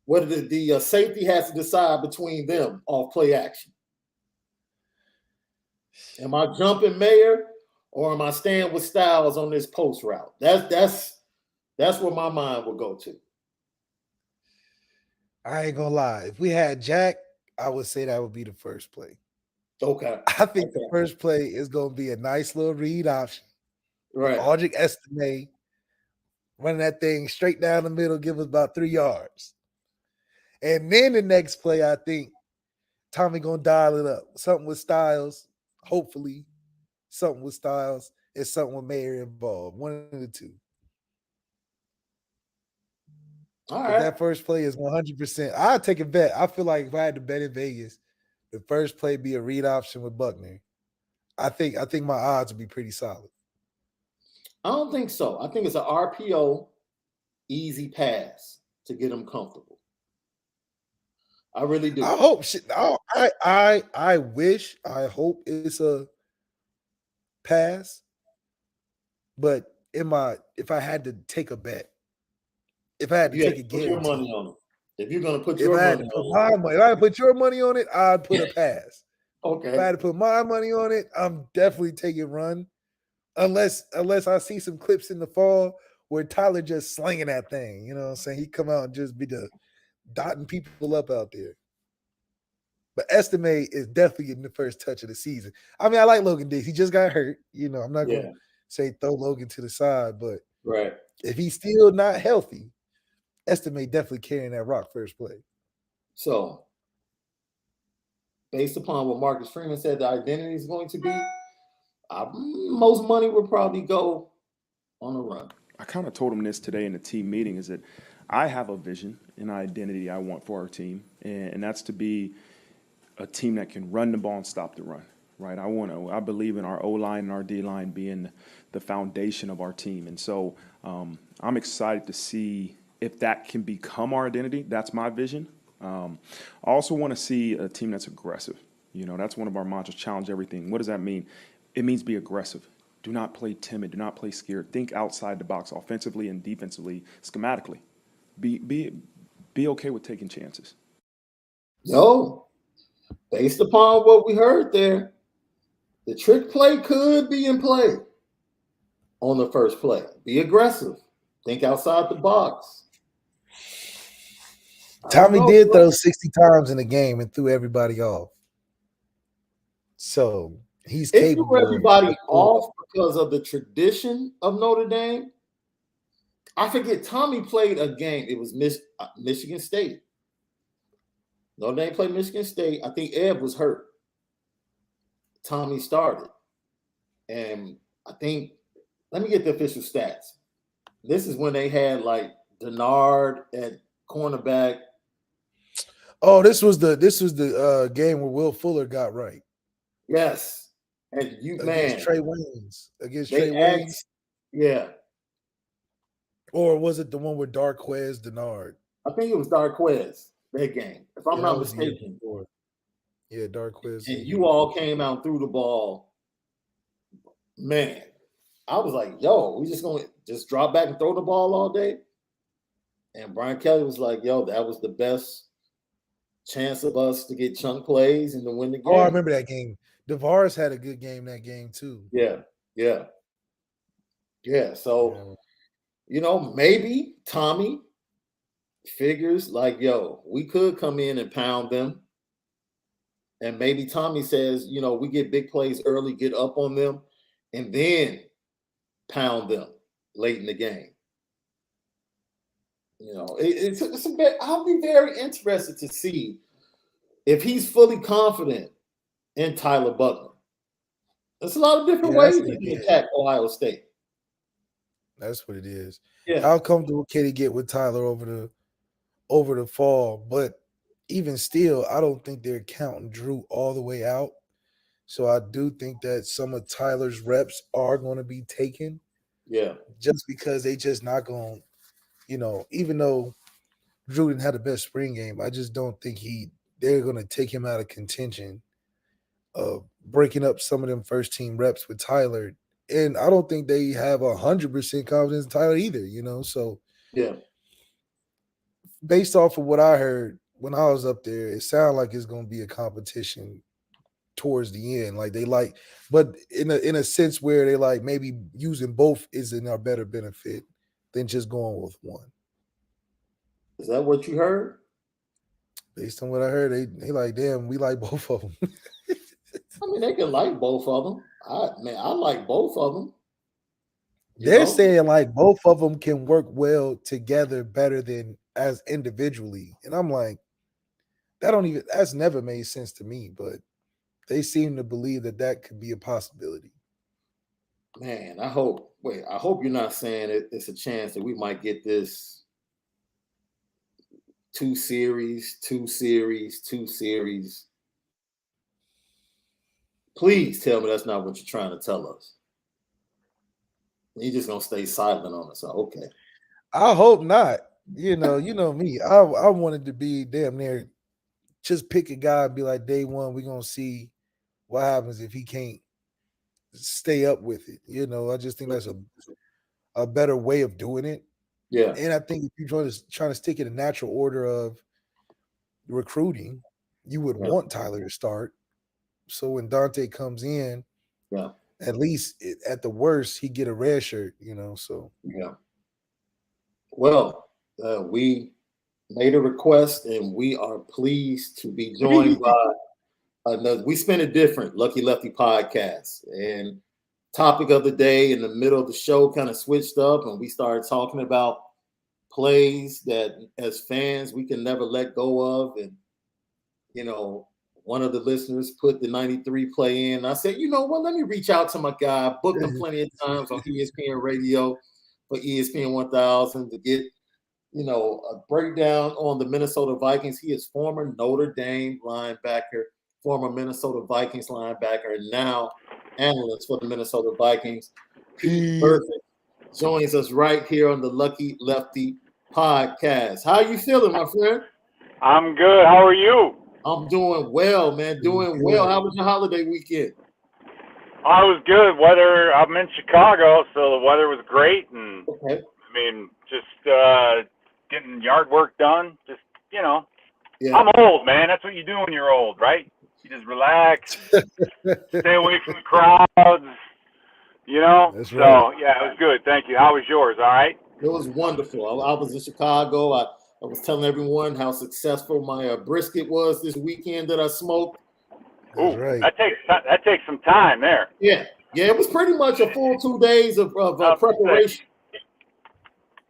where the safety has to decide between them off play action. Am I jumping Mayer or am I staying with Styles on this post route? That's where my mind would go to. I ain't gonna lie. If we had Jack, I would say that would be the first play. Okay. I think the first play is gonna be a nice little read option. Right. Audric Estime running that thing straight down the middle, give us about 3 yards. And then the next play, I think Tommy gonna dial it up. Something with Styles, hopefully. Something with Styles and something with Mayer involved. One of the two. All right. That first play is 100%. I'll take a bet. I feel like if I had to bet in Vegas, the first play be a read option with Buchner. I think my odds would be pretty solid. I don't think so. I think it's an RPO easy pass to get them comfortable. I really do. I hope I hope it's a pass. But if I had to take a bet, if I had to take a guarantee, your money on it. If you're gonna put your money on it, if I put your money on it, I'd put a pass. Okay. If I had to put my money on it, I'm definitely taking run. Unless I see some clips in the fall where Tyler just slinging that thing, you know what I'm saying? He come out and just be dotting people up out there. But Estime is definitely getting the first touch of the season. I mean, I like Logan Diggs. He just got hurt. You know, I'm not going to say throw Logan to the side, but if he's still not healthy, Estime definitely carrying that rock first play. So, based upon what Marcus Freeman said the identity is going to be, most money would probably go on a run. I kind of told him this today in the team meeting, is that I have a vision and identity I want for our team, and that's to be a team that can run the ball and stop the run. Right? I believe in our O line and our D line being the foundation of our team, and so I'm excited to see if that can become our identity. That's my vision. I also want to see a team that's aggressive. That's one of our mantras: challenge everything. What does that mean? It means be aggressive. Do not play timid. Do not play scared. Think outside the box, offensively and defensively, schematically. Be okay with taking chances. Yo, based upon what we heard there, the trick play could be in play on the first play. Be aggressive. Think outside the box. Tommy did throw 60 times in the game and threw everybody off. So he's capable. Threw everybody off because of the tradition of Notre Dame. I forget, Tommy played a game. It was Michigan State. Notre Dame played Michigan State. I think Ed was hurt. Tommy started. And I think, let me get the official stats. This is when they had like Denard at cornerback. Oh, this was the game where Will Fuller got right. Yes. And against Trey Waynes. Yeah. Or was it the one with Darquez Denard? I think it was Darquez, that game, if I'm not mistaken. Yeah, Darquez. And you all came out and threw the ball. Man, I was like, yo, we just going to just drop back and throw the ball all day? And Brian Kelly was like, yo, that was the best chance of us to get chunk plays and to win the game. Oh, I remember that game. DeVaris had a good game that game too. Yeah. So, maybe Tommy figures like, yo, we could come in and pound them. And maybe Tommy says, we get big plays early, get up on them, and then pound them late in the game. It's a bit. I'll be very interested to see if he's fully confident in Tyler Buchner. There's a lot of different ways to attack Ohio State. That's what it is. Yeah. How comfortable can he get with Tyler over the fall? But even still, I don't think they're counting Drew all the way out. So I do think that some of Tyler's reps are going to be taken. Yeah. Just because they just not going to, even though Drew didn't have the best spring game, I just don't think they're going to take him out of contention of breaking up some of them first team reps with Tyler. And I don't think they have 100% confidence in Tyler either, So yeah, based off of what I heard when I was up there, it sounded like it's going to be a competition towards the end. But in a sense where they like maybe using both is in our better benefit than just going with one. Is that what you heard? Based on what I heard, they like, damn, we like both of them. I mean, they can like both of them. I like both of them. They're saying like both of them can work well together better than as individually. And I'm like, that's never made sense to me, but they seem to believe that could be a possibility. Man, I hope you're not saying it's a chance that we might get this two series. Please tell me that's not what you're trying to tell us. You're just gonna stay silent on us. Okay. I hope not. You know me. I wanted to be damn near just pick a guy and be like, day one, we're gonna see what happens if he can't stay up with it. I just think that's a better way of doing it. Yeah. And I think if you're trying to stick in a natural order of recruiting, you would want Tyler to start. So when Dante comes in, at least at the worst, he get a red shirt, so. Yeah. Well, we made a request and we are pleased to be joined by another. We spin it different, Lucky Lefty podcast. And topic of the day in the middle of the show kind of switched up and we started talking about plays that as fans we can never let go of. And, one of the listeners put the 93 play in. I said, let me reach out to my guy. I booked him plenty of times on ESPN radio for ESPN 1000 to get a breakdown on the Minnesota Vikings. He is former Notre Dame linebacker, former Minnesota Vikings linebacker, and now analyst for the Minnesota Vikings. Pete Bercich joins us right here on the Lucky Lefty podcast. How are you feeling, my friend? I'm good. How are you? I'm doing well, man. Doing well. How was your holiday weekend? I was good. Weather. I'm in Chicago, so the weather was great, and Okay. I mean, just getting yard work done. Just Yeah. I'm old, man. That's what you do when you're old, right? You just relax, stay away from the crowds. That's So right. yeah, it was good. Thank you. How was yours? All right. It was wonderful. I was in Chicago. I was telling everyone how successful my brisket was this weekend that I smoked. That's Ooh, right. that takes some time there. Yeah, it was pretty much a full 2 days of preparation.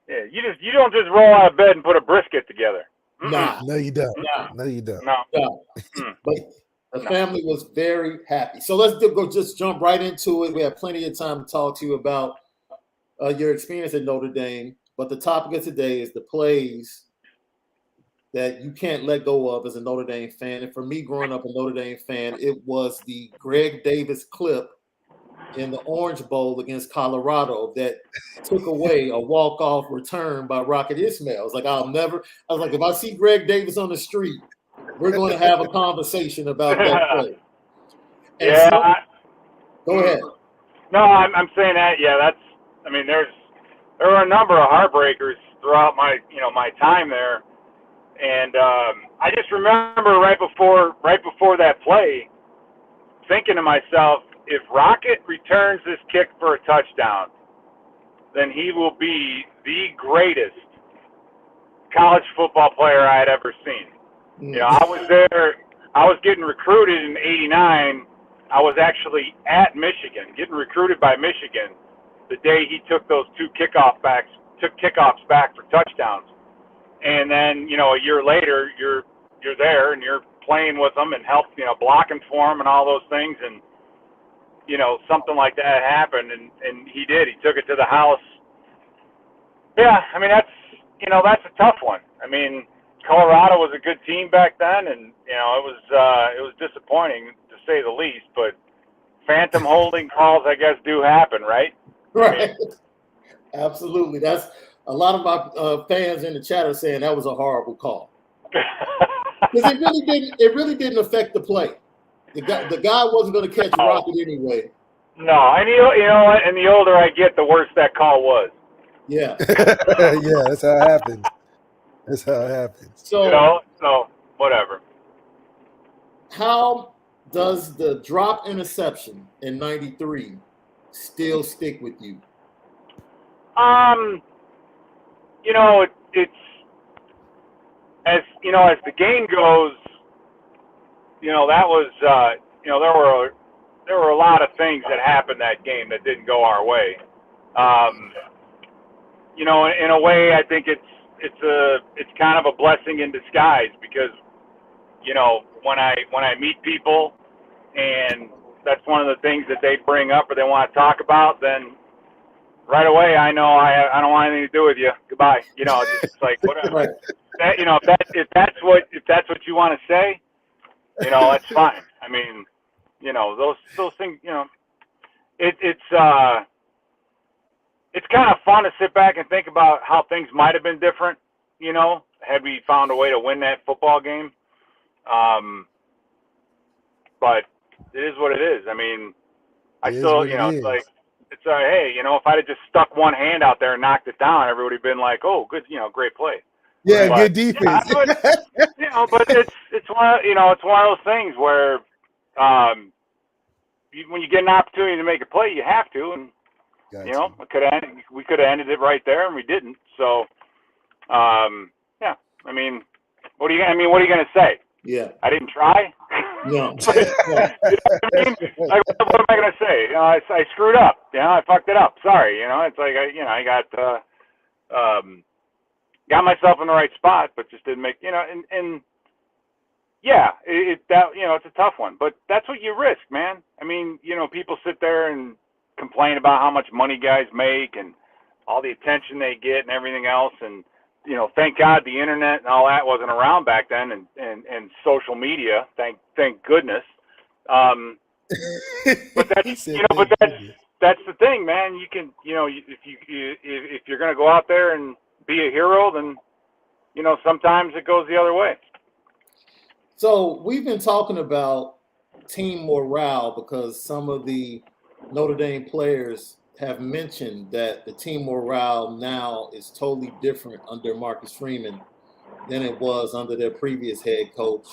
Yeah, you don't just roll out of bed and put a brisket together. Nah, No, you don't. nah, No, you don't. No. nah. But the family was very happy. So let's just jump right into it. We have plenty of time to talk to you about your experience at Notre Dame. But the topic of today is the plays that you can't let go of as a Notre Dame fan. And for me, growing up a Notre Dame fan, it was the Greg Davis clip in the Orange Bowl against Colorado that took away a walk-off return by Rocket Ismail. I was like, if I see Greg Davis on the street, we're going to have a conversation about that play. And Yeah. Go ahead. No, I'm saying that. Yeah, there were a number of heartbreakers throughout my time there, and I just remember right before that play, thinking to myself, if Rocket returns this kick for a touchdown, then he will be the greatest college football player I had ever seen. I was there. I was getting recruited in '89. I was actually at Michigan, getting recruited by Michigan the day he took those two kickoffs back for touchdowns. And then, a year later, you're there and you're playing with them and blocking for him and all those things. And, something like that happened, and he did. He took it to the house. Yeah, that's a tough one. Colorado was a good team back then, and, it was disappointing to say the least, but phantom holding calls, I guess, do happen, right? Right. Absolutely. That's a lot of my fans in the chat are saying that was a horrible call. Because it really didn't affect the play. The guy wasn't going to catch Rocket anyway. No, and you know what? And the older I get, the worse that call was. Yeah. Yeah, that's how it happens. That's how it happens. So whatever. How does the drop interception in '93 still stick with you? It's as the game goes, that was there were a lot of things that happened that game that didn't go our way. In a way, I think it's kind of a blessing in disguise because when I meet people and that's one of the things that they bring up or they want to talk about, then right away I know I don't want anything to do with you. Goodbye. It's like whatever. Right. If that's what you want to say, that's fine. Those things. It's kind of fun to sit back and think about how things might have been different. Had we found a way to win that football game. But it is what it is. It's hey, if I'd have just stuck one hand out there and knocked it down, everybody would have been like, oh, good, great play. Yeah, good defense. Yeah, but it's one of those things where when you get an opportunity to make a play, you have to, and we could have ended it right there, and we didn't. So, yeah, what are you going to say? Yeah, I didn't try. No. Like, what am I going to say? I screwed up. I fucked it up. Sorry. It's like I got myself in the right spot, but just didn't make. And yeah, it's a tough one, but that's what you risk, man. People sit there and complain about how much money guys make and all the attention they get and everything else, and thank God the internet and all that wasn't around back then, and social media. Thank goodness. But He that's said, but "Thank goodness." that's the thing, man. You can if you're gonna go out there and be a hero, then sometimes it goes the other way. So we've been talking about team morale because some of the Notre Dame players have mentioned that the team morale now is totally different under Marcus Freeman than it was under their previous head coach.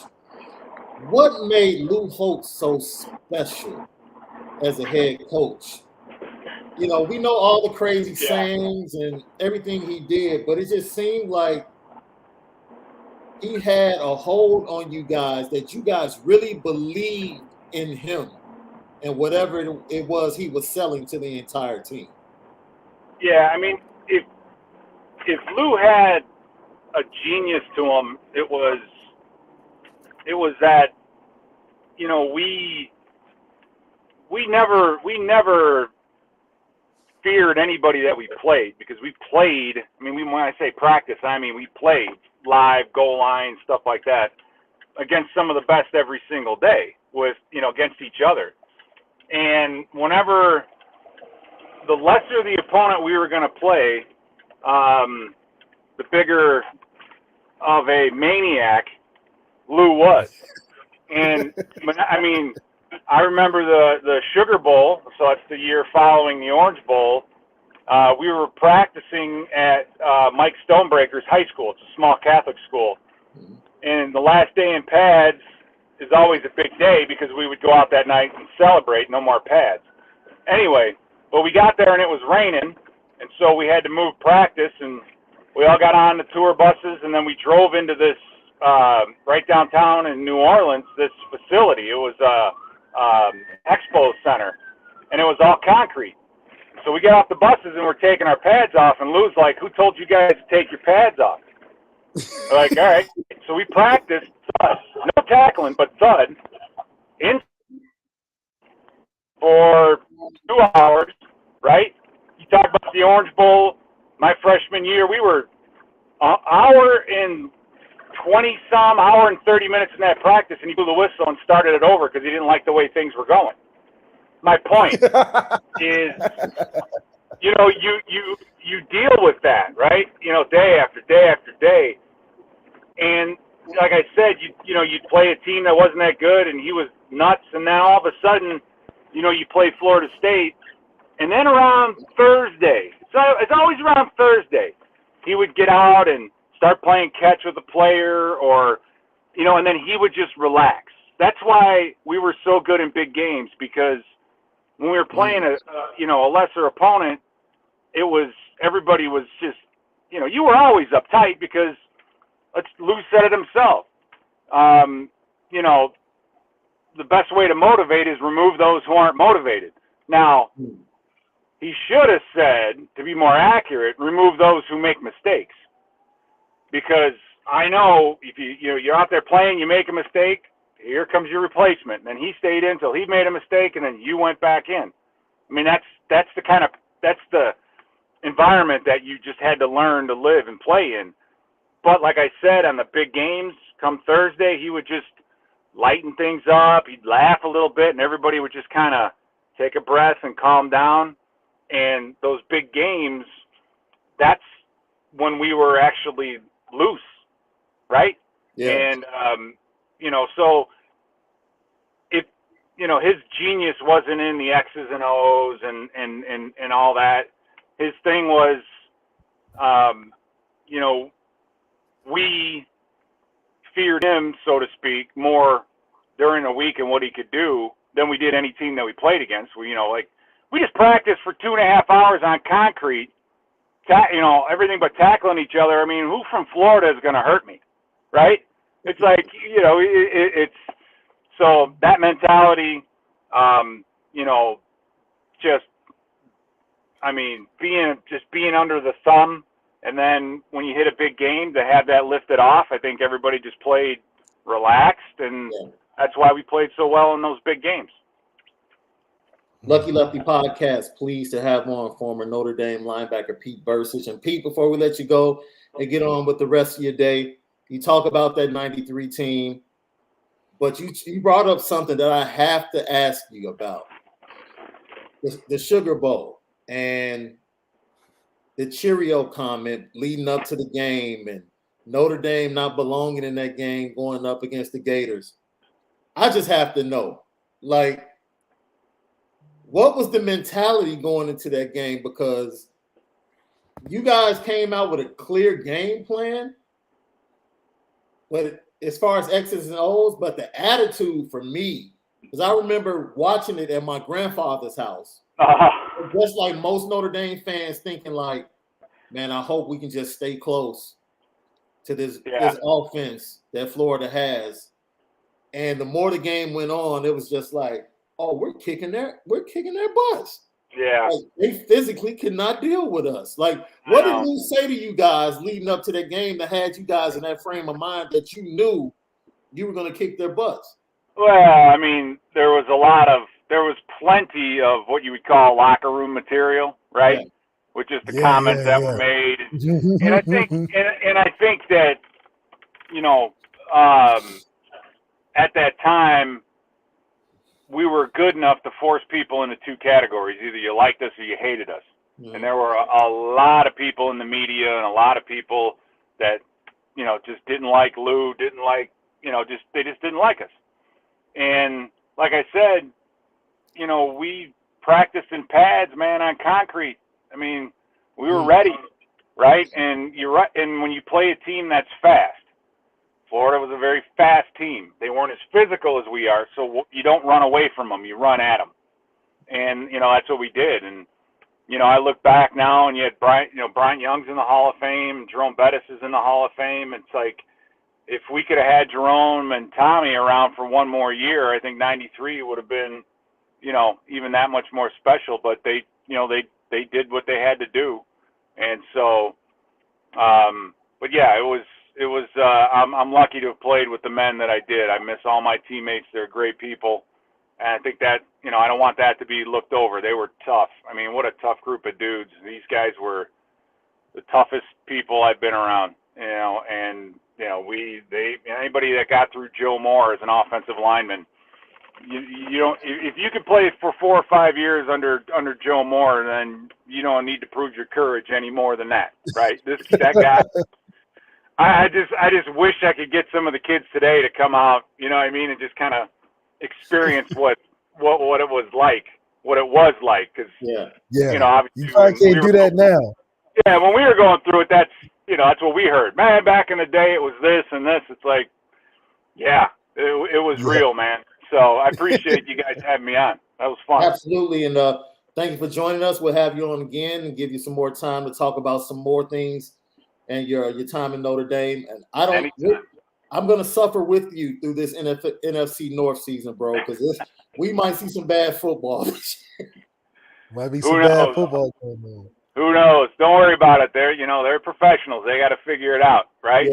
What made Lou Holtz so special as a head coach? We know all the crazy sayings and everything he did, but it just seemed like he had a hold on you guys that you guys really believed in him and whatever it was he was selling to the entire team. Yeah, I mean, if Lou had a genius to him, it was that we never feared anybody that we played, because we played. I mean, when I say practice, I mean we played live, goal line, stuff like that, against some of the best every single day with against each other. And whenever the lesser the opponent we were going to play, the bigger of a maniac Lou was. And I mean, I remember the Sugar Bowl, so that's the year following the Orange Bowl. We were practicing at Mike Stonebreaker's high school. It's a small Catholic school. And the last day in pads is always a big day because we would go out that night and celebrate, no more pads. Anyway, well, we got there and it was raining, and so we had to move practice, and we all got on the tour buses, and then we drove into this, right downtown in New Orleans, this facility. It was Expo Center, and it was all concrete. So we get off the buses and we're taking our pads off, and Lou's like, "Who told you guys to take your pads off?" We're like, "All right." So we practiced no tackling, but thud in for 2 hours, right? You talk about the Orange Bowl, my freshman year, we were an hour and hour and 30 minutes in that practice, and he blew the whistle and started it over because he didn't like the way things were going. My point is, you deal with that, right? Day after day after day. And like I said, you'd play a team that wasn't that good, and he was nuts, and then all of a sudden, you play Florida State, and then around Thursday, so it's always around Thursday, he would get out and start playing catch with a player, or, and then he would just relax. That's why we were so good in big games, because when we were playing a lesser opponent, everybody was just, you were always uptight because Lou said it himself. The best way to motivate is remove those who aren't motivated. Now, he should have said, to be more accurate, remove those who make mistakes. Because I know if you're out there playing, you make a mistake, here comes your replacement. And then he stayed in until he made a mistake, and then you went back in. I mean, that's the environment that you just had to learn to live and play in. But like I said, on the big games, come Thursday, he would just lighten things up. He'd laugh a little bit, and everybody would just kind of take a breath and calm down. And those big games, that's when we were actually loose, right? Yeah. And, so if, his genius wasn't in the X's and O's and all that. His thing was, we feared him, so to speak, more during the week and what he could do than we did any team that we played against. We just practiced for 2.5 hours on concrete, everything but tackling each other. I mean, who from Florida is going to hurt me, right? It's like, it's so that mentality, being under the thumb. And then when you hit a big game, to have that lifted off, I think everybody just played relaxed, and that's why we played so well in those big games. Lucky Lefty podcast, pleased to have on former Notre Dame linebacker Pete Bercich. And Pete, before we let you go and get on with the rest of your day, you talk about that 93 team, but you brought up something that I have to ask you about. The Sugar Bowl and the Cheerio comment leading up to the game and Notre Dame not belonging in that game going up against the Gators. I just have to know, like, what was the mentality going into that game? Because you guys came out with a clear game plan, but as far as X's and O's, but the attitude for me, because I remember watching it at my grandfather's house, just like most Notre Dame fans thinking like, man, I hope we can just stay close to this offense that Florida has. And the more the game went on, it was just like, oh, we're kicking their butts. Yeah. Like, they physically could not deal with us. Like, what did Lou say to you guys leading up to that game that had you guys in that frame of mind that you knew you were going to kick their butts? Well, I mean, there was plenty of what you would call locker room material, right? Yeah. Which is the comments that were made. And I think and I think that, you know, at that time we were good enough to force people into two categories. Either you liked us or you hated us. Mm-hmm. And there were a lot of people in the media and a lot of people that, you know, just didn't like Lou, didn't like, you know, they just didn't like us. And like I said, you know, we practiced in pads, man, on concrete. I mean, we were ready, right? And you're right. And when you play a team that's fast, Florida was a very fast team. They weren't as physical as we are, so you don't run away from them. You run at them. And, you know, that's what we did. And, you know, I look back now and you had Bryant Young's in the Hall of Fame, Jerome Bettis is in the Hall of Fame. It's like, if we could have had Jerome and Tommy around for one more year, I think 93 would have been, you know, even that much more special. But they did what they had to do. And so, but yeah, it was, I'm lucky to have played with the men that I did. I miss all my teammates. They're great people. And I think that, you know, I don't want that to be looked over. They were tough. I mean, what a tough group of dudes. These guys were the toughest people I've been around, you know, and, you know, anybody that got through Joe Moore as an offensive lineman, you don't, if you can play for 4 or 5 years under Joe Moore, then you don't need to prove your courage any more than that, right? That guy, I just wish I could get some of the kids today to come out, you know what I mean, and just kind of experience what it was like, because you know, obviously you probably can't do that now. Yeah, when we were going through it, that's what we heard. Man, back in the day, it was this and this. It's like, yeah, it was real, man. So I appreciate you guys having me on. That was fun. Absolutely, and thank you for joining us. We'll have you on again and give you some more time to talk about some more things and your time in Notre Dame. And I'm going to suffer with you through this NFC North season, bro, because we might see some bad football. Might be some bad football going on. Who knows? Don't worry about it. They're professionals. They got to figure it out, right?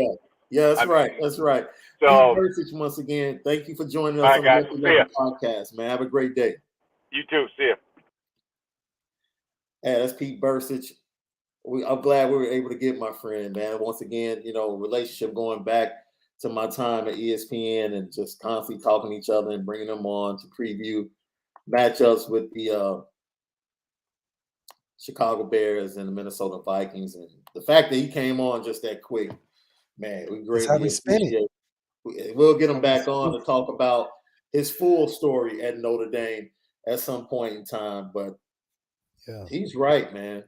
Yeah, that's right. That's right. So, Pete Bercich, once again, thank you for joining us on the podcast, man. Have a great day. You too. See ya. Yeah, that's Pete Bercich. I'm glad we were able to get my friend, man. Once again, you know, relationship going back to my time at ESPN and just constantly talking to each other and bringing them on to preview matchups with the Chicago Bears and the Minnesota Vikings. And the fact that he came on just that quick, man, we greatly appreciate it. We'll get him back on to talk about his full story at Notre Dame at some point in time. But he's right, man.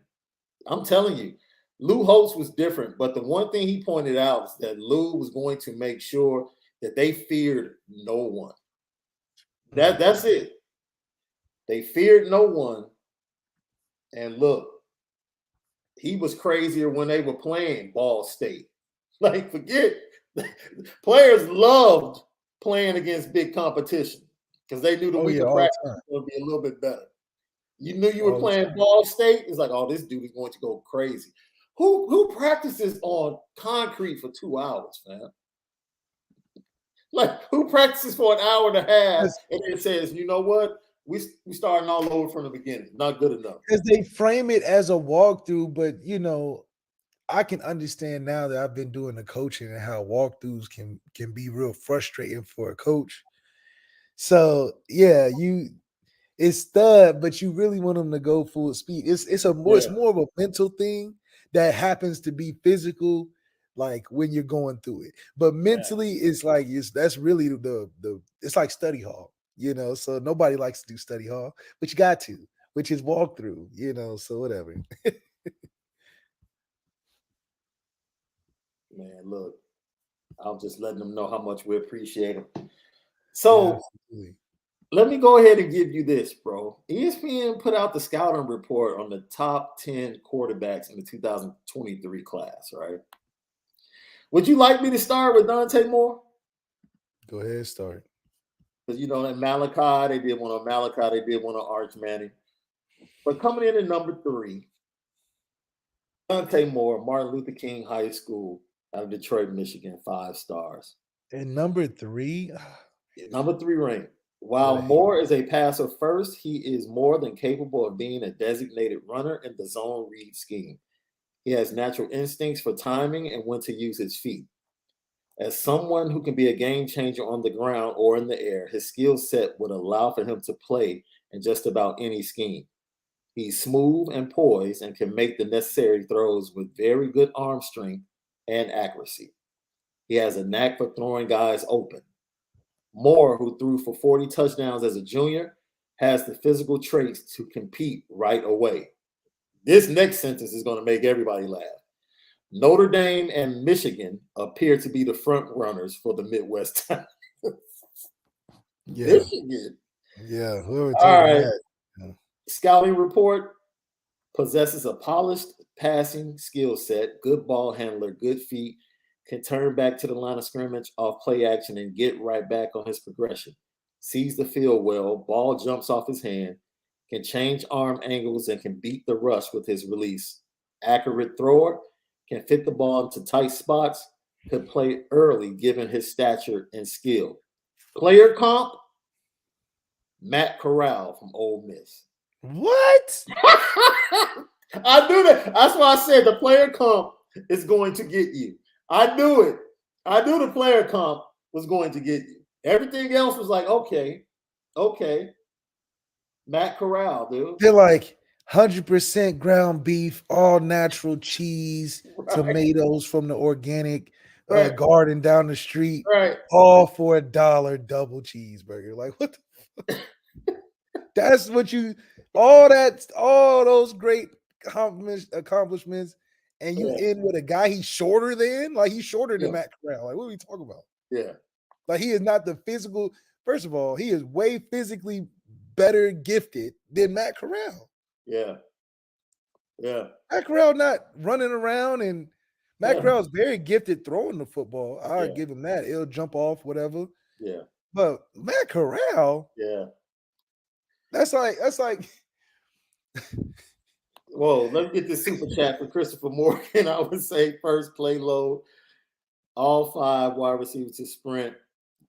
I'm telling you, Lou Holtz was different. But the one thing he pointed out is that Lou was going to make sure that they feared no one. That's it. They feared no one. And look, he was crazier when they were playing Ball State. Like, forget, players loved playing against big competition because they knew the week of practice was going to be a little bit better. You knew you were playing Ball State. It's like, oh, this dude is going to go crazy. Who practices on concrete for 2 hours, man? Like, who practices for an hour and a half and then says, you know what? we starting all over from the beginning. Not good enough. Because they frame it as a walkthrough, but I can understand now that I've been doing the coaching and how walkthroughs can be real frustrating for a coach. So yeah, it's stud, but you really want them to go full speed. It's more of a mental thing that happens to be physical, like when you're going through it. But mentally, it's like that's really the it's like study hall, So nobody likes to do study hall, but you got to, which is walkthrough, So whatever. Man, look, I'm just letting them know how much we appreciate them. So let me go ahead and give you this, bro. ESPN put out the scouting report on the top 10 quarterbacks in the 2023 class, right? Would you like me to start with Dante Moore? Go ahead, start. Because that Malachi, they did one on Malachi, they did one on Arch Manning. But coming in at number 3, Dante Moore, Martin Luther King High School out of Detroit, Michigan, 5 stars. And number 3? Number 3 ranked. While Moore is a passer first, he is more than capable of being a designated runner in the zone read scheme. He has natural instincts for timing and when to use his feet. As someone who can be a game changer on the ground or in the air, his skill set would allow for him to play in just about any scheme. He's smooth and poised and can make the necessary throws with very good arm strength and accuracy. He has a knack for throwing guys open. Moore, who threw for 40 touchdowns as a junior, has the physical traits to compete right away. This next sentence is going to make everybody laugh. Notre Dame and Michigan appear to be the front runners for the Midwest. Michigan. Yeah. Whoever All right. that. Yeah. Scouting report: possesses a polished passing skill set, good ball handler, good feet, can turn back to the line of scrimmage off play action and get right back on his progression. Sees the field well, ball jumps off his hand, can change arm angles and can beat the rush with his release. Accurate thrower, can fit the ball into tight spots, could play early given his stature and skill. Player comp: Matt Corral from Ole Miss. What? I knew that. That's why I said the player comp is going to get you. I knew it. I knew the player comp was going to get you. Everything else was like, okay. Matt Corral, dude. They're like 100% ground beef, all natural cheese, tomatoes from the organic garden down the street, all for $1 double cheeseburger. Like, what the fuck? That's what all those great accomplishments, and you end with a guy he's shorter than? Like, he's shorter than Matt Corral. Like, what are we talking about? Yeah. Like, he is not the physical. First of all, he is way physically better gifted than Matt Corral. Yeah. Matt Corral not running around, and Matt Corral is very gifted throwing the football. I'll give him that. It'll jump off, whatever. Yeah. But Matt Corral, that's like. Whoa, let me get this super chat for Christopher Morgan. I would say first play load, all 5 wide receivers to sprint,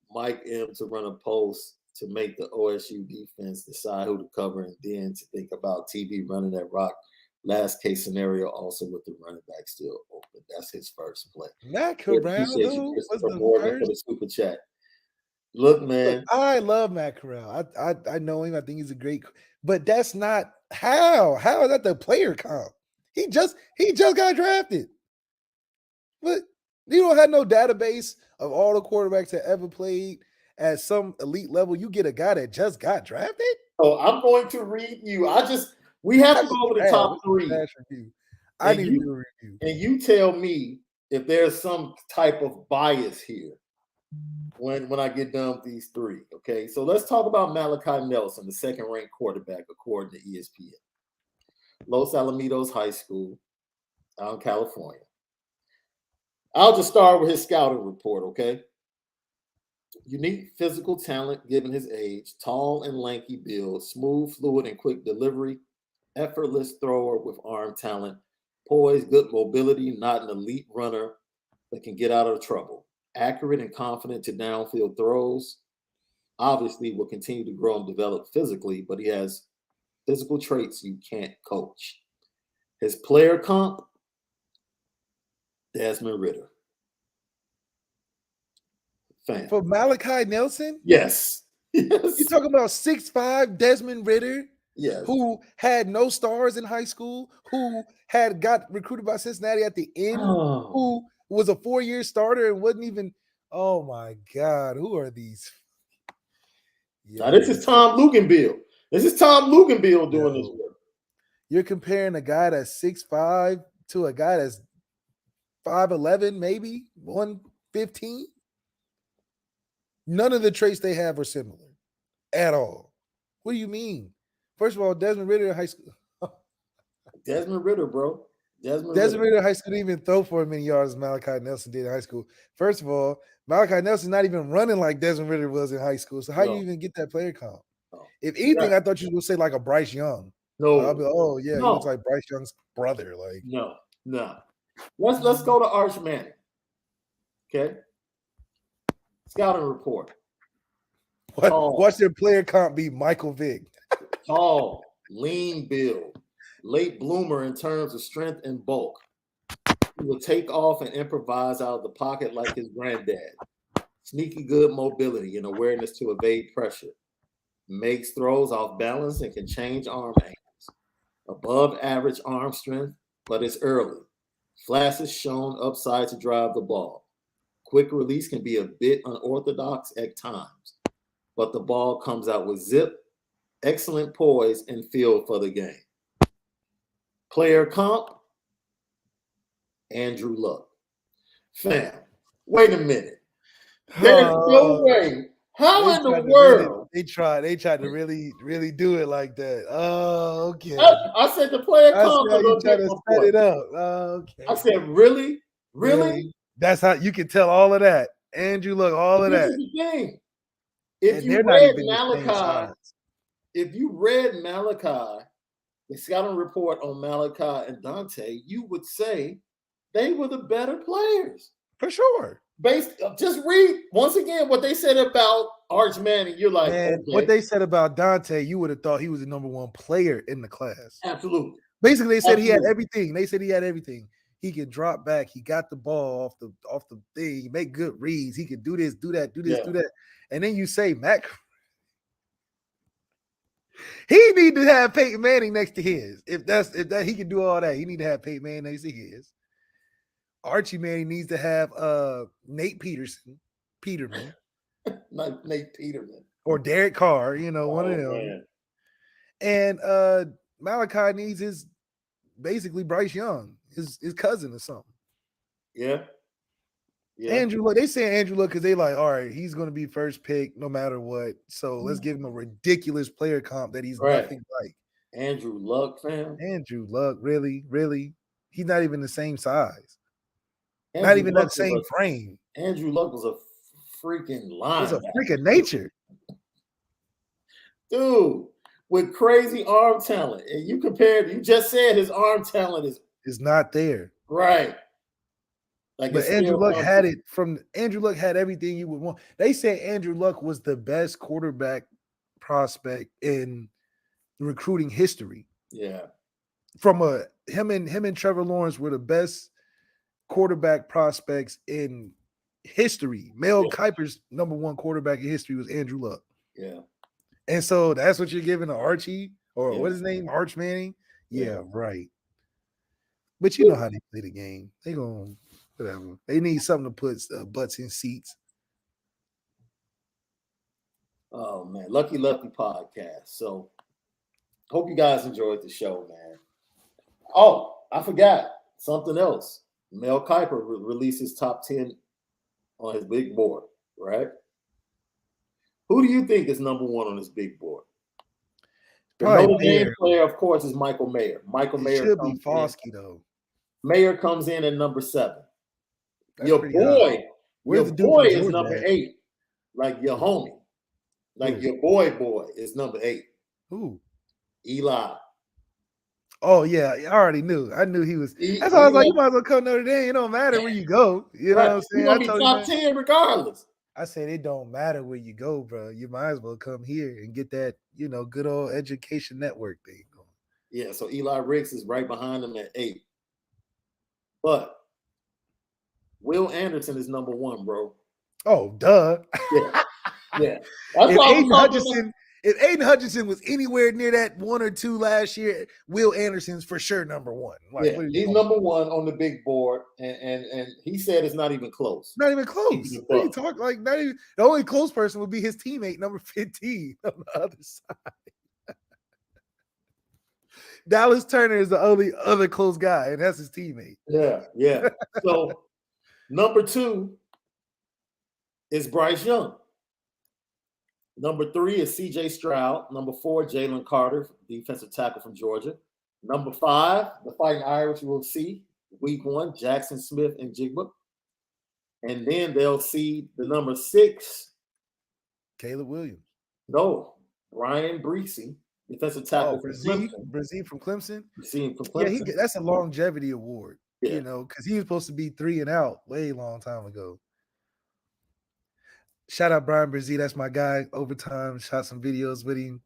Mike M to run a post to make the OSU defense decide who to cover, and then to think about TB running that rock. Last case scenario, also with the running back still open. That's his first play. Matt Corral, though, was the first. For the super chat. Look, man. Look, I love Matt Corral. I know him. I think he's a great, but that's not how. How is that the player comp? He just got drafted. But you don't have no database of all the quarterbacks that ever played at some elite level. You get a guy that just got drafted. Oh, I'm going to read you. We have to go over the top 3. I need to do a review. And you tell me if there's some type of bias here when I get done with these 3. Okay, so let's talk about Malachi Nelson, the second-ranked quarterback according to ESPN. Los Alamitos High School out in California. I'll just start with his scouting report, okay? Unique physical talent given his age, tall and lanky build, smooth, fluid, and quick delivery, effortless thrower with arm talent, poise, good mobility, not an elite runner, but can get out of trouble. Accurate and confident to downfield throws. obviously will continue to grow and develop physically, but he has physical traits you can't coach. His player comp, Desmond Ridder. Fan. For Malachi Nelson? Yes. Yes. You talking about 6'5" Desmond Ridder? Yes. Who had no stars in high school, who got recruited by Cincinnati at the end, who was a 4-year starter and wasn't even, oh my God, who are these? Now, this is Tom Luganbill. This is Tom Luganbill doing this work. You're comparing a guy that's 6'5" to a guy that's 5'11", maybe 115. None of the traits they have are similar at all. What do you mean? First of all, Desmond Ridder in high school. Desmond Ridder, bro. Desmond Ridder in high school didn't even throw for as many yards as Malachi Nelson did in high school. First of all, Malachi Nelson's not even running like Desmond Ridder was in high school. So how do you even get that player comp? No. If anything, I thought you would say like a Bryce Young. No. I'll be like, oh yeah, he looks like Bryce Young's brother. Like no. Let's go to Arch Manning. Okay. Scouting report. Watch their player comp be Michael Vick. Tall, lean build, late bloomer in terms of strength and bulk. He will take off and improvise out of the pocket like his granddad. Sneaky good mobility and awareness to evade pressure. Makes throws off balance and can change arm angles. Above average arm strength, but it's early. Flashes shown upside to drive the ball. Quick release can be a bit unorthodox at times, but the ball comes out with zip, excellent poise, and feel for the game. Player comp, Andrew Luck. Fam, wait a minute. There's no way. How in the world? They tried to really do it like that. Oh, okay. I said the player comp. You try to set it up. Okay. I said, really? That's how you can tell all of that. Andrew Luck, all of that. This is the thing. If you read Malachi, the scouting report on Malachi and you would say they were the better players. For sure. Just read once again what they said about Arch Manning. You're like, okay. What they said about Dante, you would have thought he was the number one player in the class. Absolutely. Basically, they said he had everything. He could drop back. He got the ball off the thing. He make good reads. He could do this, do that, do that. And then you say, Mac, he need to have Peyton Manning next to his. If that he can do all that, he need to have Peyton Manning next to his. Archie Manning needs to have Nate Peterman. Like Nate Peterman. Or Derek Carr, one of them. Man. And Malachi needs his basically Bryce Young, his cousin or something. Yeah. Andrew Luck, they say Andrew Luck because they like, all right, he's going to be first pick no matter what. So let's give him a ridiculous player comp that he's nothing like. Andrew Luck, fam. Andrew Luck, really? He's not even the same size. Andrew not even Luck that same frame. Andrew Luck was a freaking linebacker. It's a freak of nature. Dude, with crazy arm talent. And you just said his arm talent is not there. Right. But Andrew Luck had everything you would want. They say Andrew Luck was the best quarterback prospect in recruiting history. Yeah. From him and Trevor Lawrence were the best quarterback prospects in history. Mel Kiper's number one quarterback in history was Andrew Luck. Yeah. And so that's what you're giving to Archie or what is his name? Arch Manning? Yeah, right. But you know how they play the game. They going whatever. They need something to put butts in seats. Oh man, Lucky Lefty podcast. So hope you guys enjoyed the show, man. Oh, I forgot something else. Mel Kiper releases top 10 on his big board, right? Who do you think is number one on his big board? The Notre Dame player, of course, is Michael Mayer. Michael Mayer should be Foskey, though. Mayer comes in at number 7. Your boy is number 8. Like your homie. Like your boy is number 8. Who? Eli. Oh, yeah. I already knew. I knew he was. That's why I was like, you might as well come Notre Dame. It don't matter where you go. You know what I'm saying? He's going to be top 10 regardless. I said it don't matter where you go, bro. You might as well come here and get that, good old education network thing going. Yeah, so Eli Ricks is right behind him at 8. But Will Anderson is number 1, bro. Oh, duh. Yeah. That's all I'm talking about. If Aiden Hutchinson was anywhere near that 1 or 2 last year, Will Anderson's for sure number 1. Like, yeah, he's number 1 on the big board, and he said it's not even close. Not even close. What are you talking? Like, not even the only close person would be his teammate, number 15, on the other side. Dallas Turner is the only other close guy, and that's his teammate. Yeah. So number 2 is Bryce Young. Number 3 is C.J. Stroud. Number 4, Jalen Carter, defensive tackle from Georgia. Number 5, the Fighting Irish will see week 1, Jackson Smith and Jigba. And then they'll see the number 6. Caleb Williams. No, Brian Bercich, defensive tackle from Clemson. Bercich from Clemson? Bercich from Clemson. Yeah, that's a longevity award, because he was supposed to be 3 and out way long time ago. Shout out Brian Bercich. That's my guy. Overtime, shot some videos with him.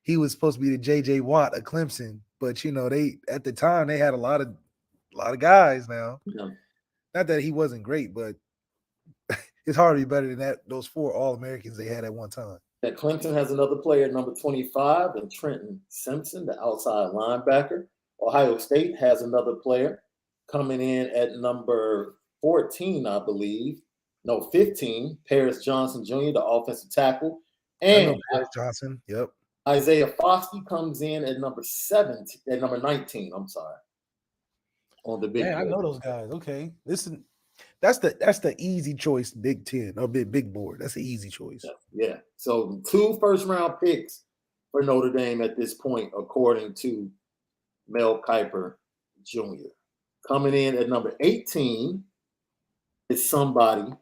He was supposed to be the J.J. Watt of Clemson, but they at the time they had a lot of guys now. Yeah. Not that he wasn't great, but it's hard to be better than those 4 All-Americans they had at one time. Yeah, Clemson has another player, number 25, and Trenton Simpson, the outside linebacker. Ohio State has another player coming in at number 14, I believe. No, 15, Paris Johnson Jr., the offensive tackle. And Paris Johnson, yep. Isaiah Foskey comes in at number 19, I'm sorry. On the big I know those guys. Okay. That's the easy choice, Big 10 or big board. That's the easy choice. Yeah. So 2 first-round picks for Notre Dame at this point, according to Mel Kiper Jr. Coming in at number 18 is somebody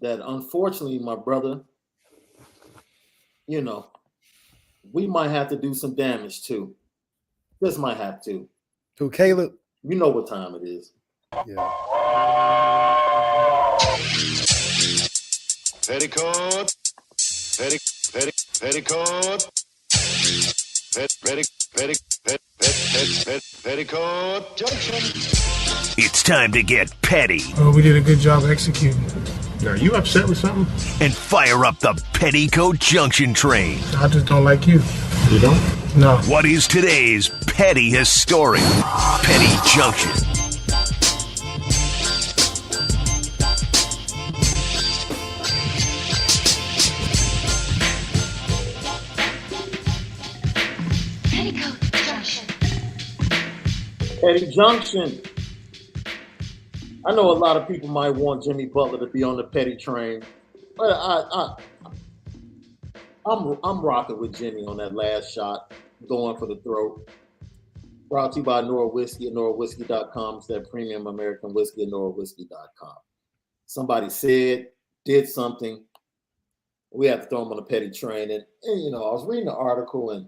that, unfortunately, my brother, we might have to do some damage to. Just might have to. Who, Caleb? You know what time it is. Yeah. Petticoat. Petticoat Junction. It's time to get petty. Oh, we did a good job executing. Are you upset with something? And fire up the Petticoat Junction train. I just don't like you. You don't? No. What is today's petty historic? Petty Junction. Petty Junction. I know a lot of people might want Jimmy Butler to be on the petty train, but I'm rocking with Jimmy on that last shot, going for the throat. Brought to you by Onora Whiskey at NoraWhiskey.com. It's that premium American whiskey at NoraWhiskey.com. Somebody did something. We have to throw him on the petty train. And I was reading the article, and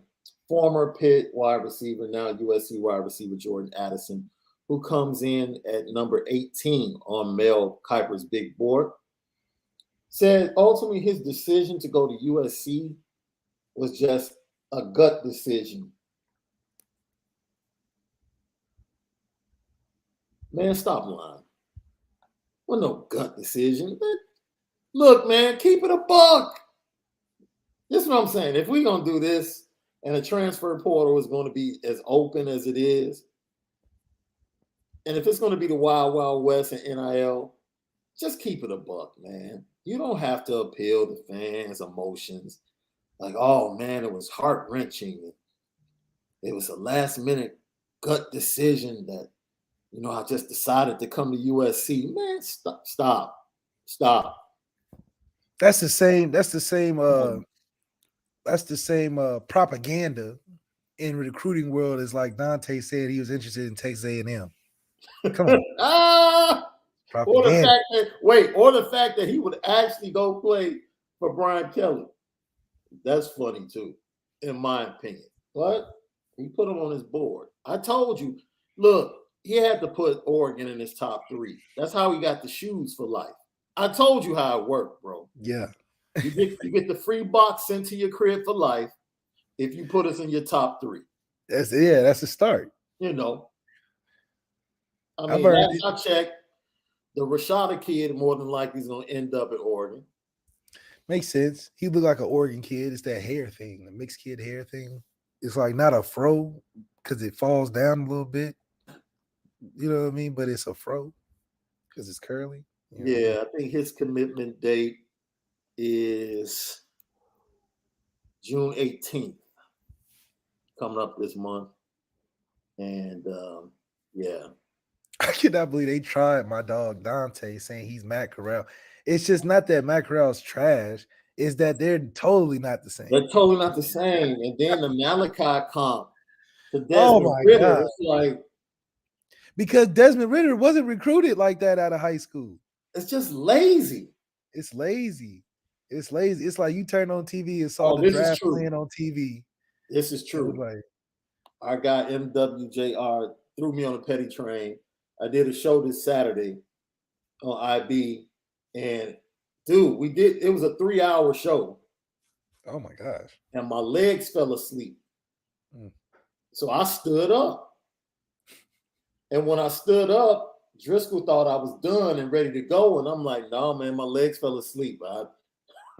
former Pitt wide receiver, now USC wide receiver Jordan Addison, who comes in at number 18 on Mel Kiper's big board, said ultimately his decision to go to USC was just a gut decision. Man, stop lying. Well, no gut decision. Look, man, keep it a buck. This is what I'm saying. If we're going to do this and the transfer portal is going to be as open as it is, and if it's going to be the Wild Wild West and NIL, just keep it a buck, man. You don't have to appeal to fans' emotions. Like, oh, man, it was heart-wrenching. It was a last-minute gut decision that, I just decided to come to USC. Man, stop. That's the same propaganda in the recruiting world as like Dante said he was interested in Texas A&M. Come on. Or the fact that he would actually go play for Brian Kelly. That's funny too, in my opinion. But he put him on his board. I told you, look, he had to put Oregon in his top 3. That's how he got the shoes for life. I told you how it worked, bro. Yeah. You get the free box sent to your crib for life if you put us in your top 3. That's a start. You know. I I've mean, heard last I checked, the Rashada kid more than likely is going to end up at Oregon. Makes sense. He looked like an Oregon kid. It's that hair thing, the mixed kid hair thing. It's like not a fro because it falls down a little bit. You know what I mean? But it's a fro because it's curly. You know? Yeah, I think his commitment date is June 18th, coming up this month. And yeah. I cannot believe they tried my dog Dante saying he's Matt Corral. It's just not that Matt Corral's trash. It's that they're totally not the same. They're totally not the same. And then the Malachi comp to Desmond Oh my Ritter, God. it's like, because Desmond Ritter wasn't recruited like that out of high school. it's just lazy. It's lazy. It's lazy. It's like you turned on TV and saw the this is draft true. playing on TV. This is It true. was like, Our guy MWJR threw me on a petty train. I did a show this Saturday on IB, and dude, it was a 3-hour show. oh my gosh. And my legs fell asleep. Mm. So I stood up. And when I stood up, Driscoll thought I was done and ready to go. And I'm like, no, man, my legs fell asleep. I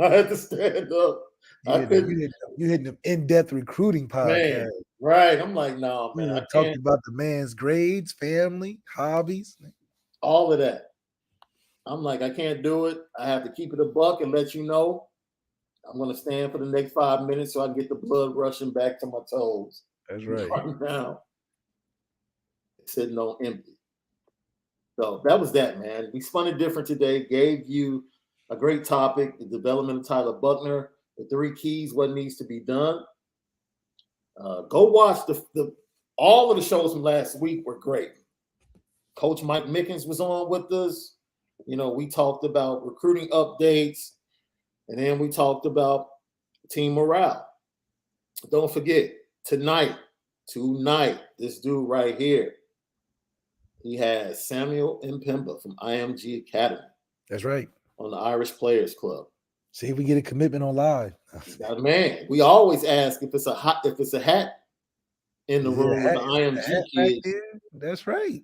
had to stand up. You hitting them in-depth recruiting podcast. Man, right. I'm like, no, man. I Talking can't. about the man's grades, family, hobbies. All of that. I'm like, I can't do it. I have to keep it a buck and let you know I'm going to stand for the next 5 minutes so I can get the blood rushing back to my toes. That's right. Right now, it's sitting on empty. So that was that, man. We spun it different today. Gave you a great topic, the development of Tyler Buchner, the 3 keys, what needs to be done. Go watch all of the shows from last week were great. Coach Mike Mickens was on with us. You know, we talked about recruiting updates, and then we talked about team morale. Don't forget, tonight, this dude right here, he has Samuel Mpemba from IMG Academy. That's right. On the Irish Players Club. See if we get a commitment on live. Man, we always ask if it's a hat in the room with the IMG kids. That's right.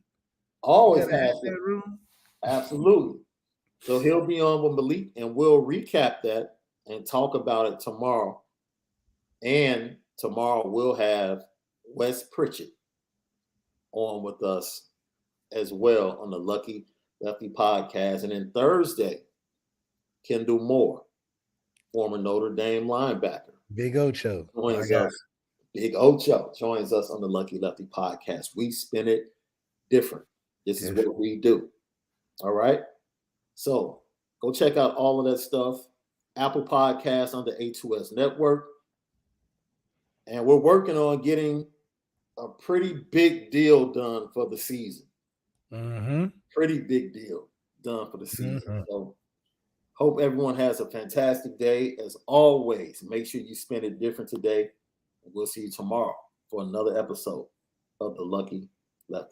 Always ask that room. Absolutely. So he'll be on with Malik, and we'll recap that and talk about it tomorrow. And tomorrow we'll have Wes Pritchett on with us as well on the Lucky Lefty podcast. And then Thursday, Kendall Moore, former Notre Dame linebacker. Big Ocho. Big Ocho joins us on the Lucky Lefty podcast. We spin it different. This is what we do. All right? So go check out all of that stuff. Apple Podcasts on the A2S Network. And we're working on getting a pretty big deal done for the season. Mm-hmm. Pretty big deal done for the season. Mm-hmm. So hope everyone has a fantastic day. As always, make sure you spend it different today. And we'll see you tomorrow for another episode of the Lucky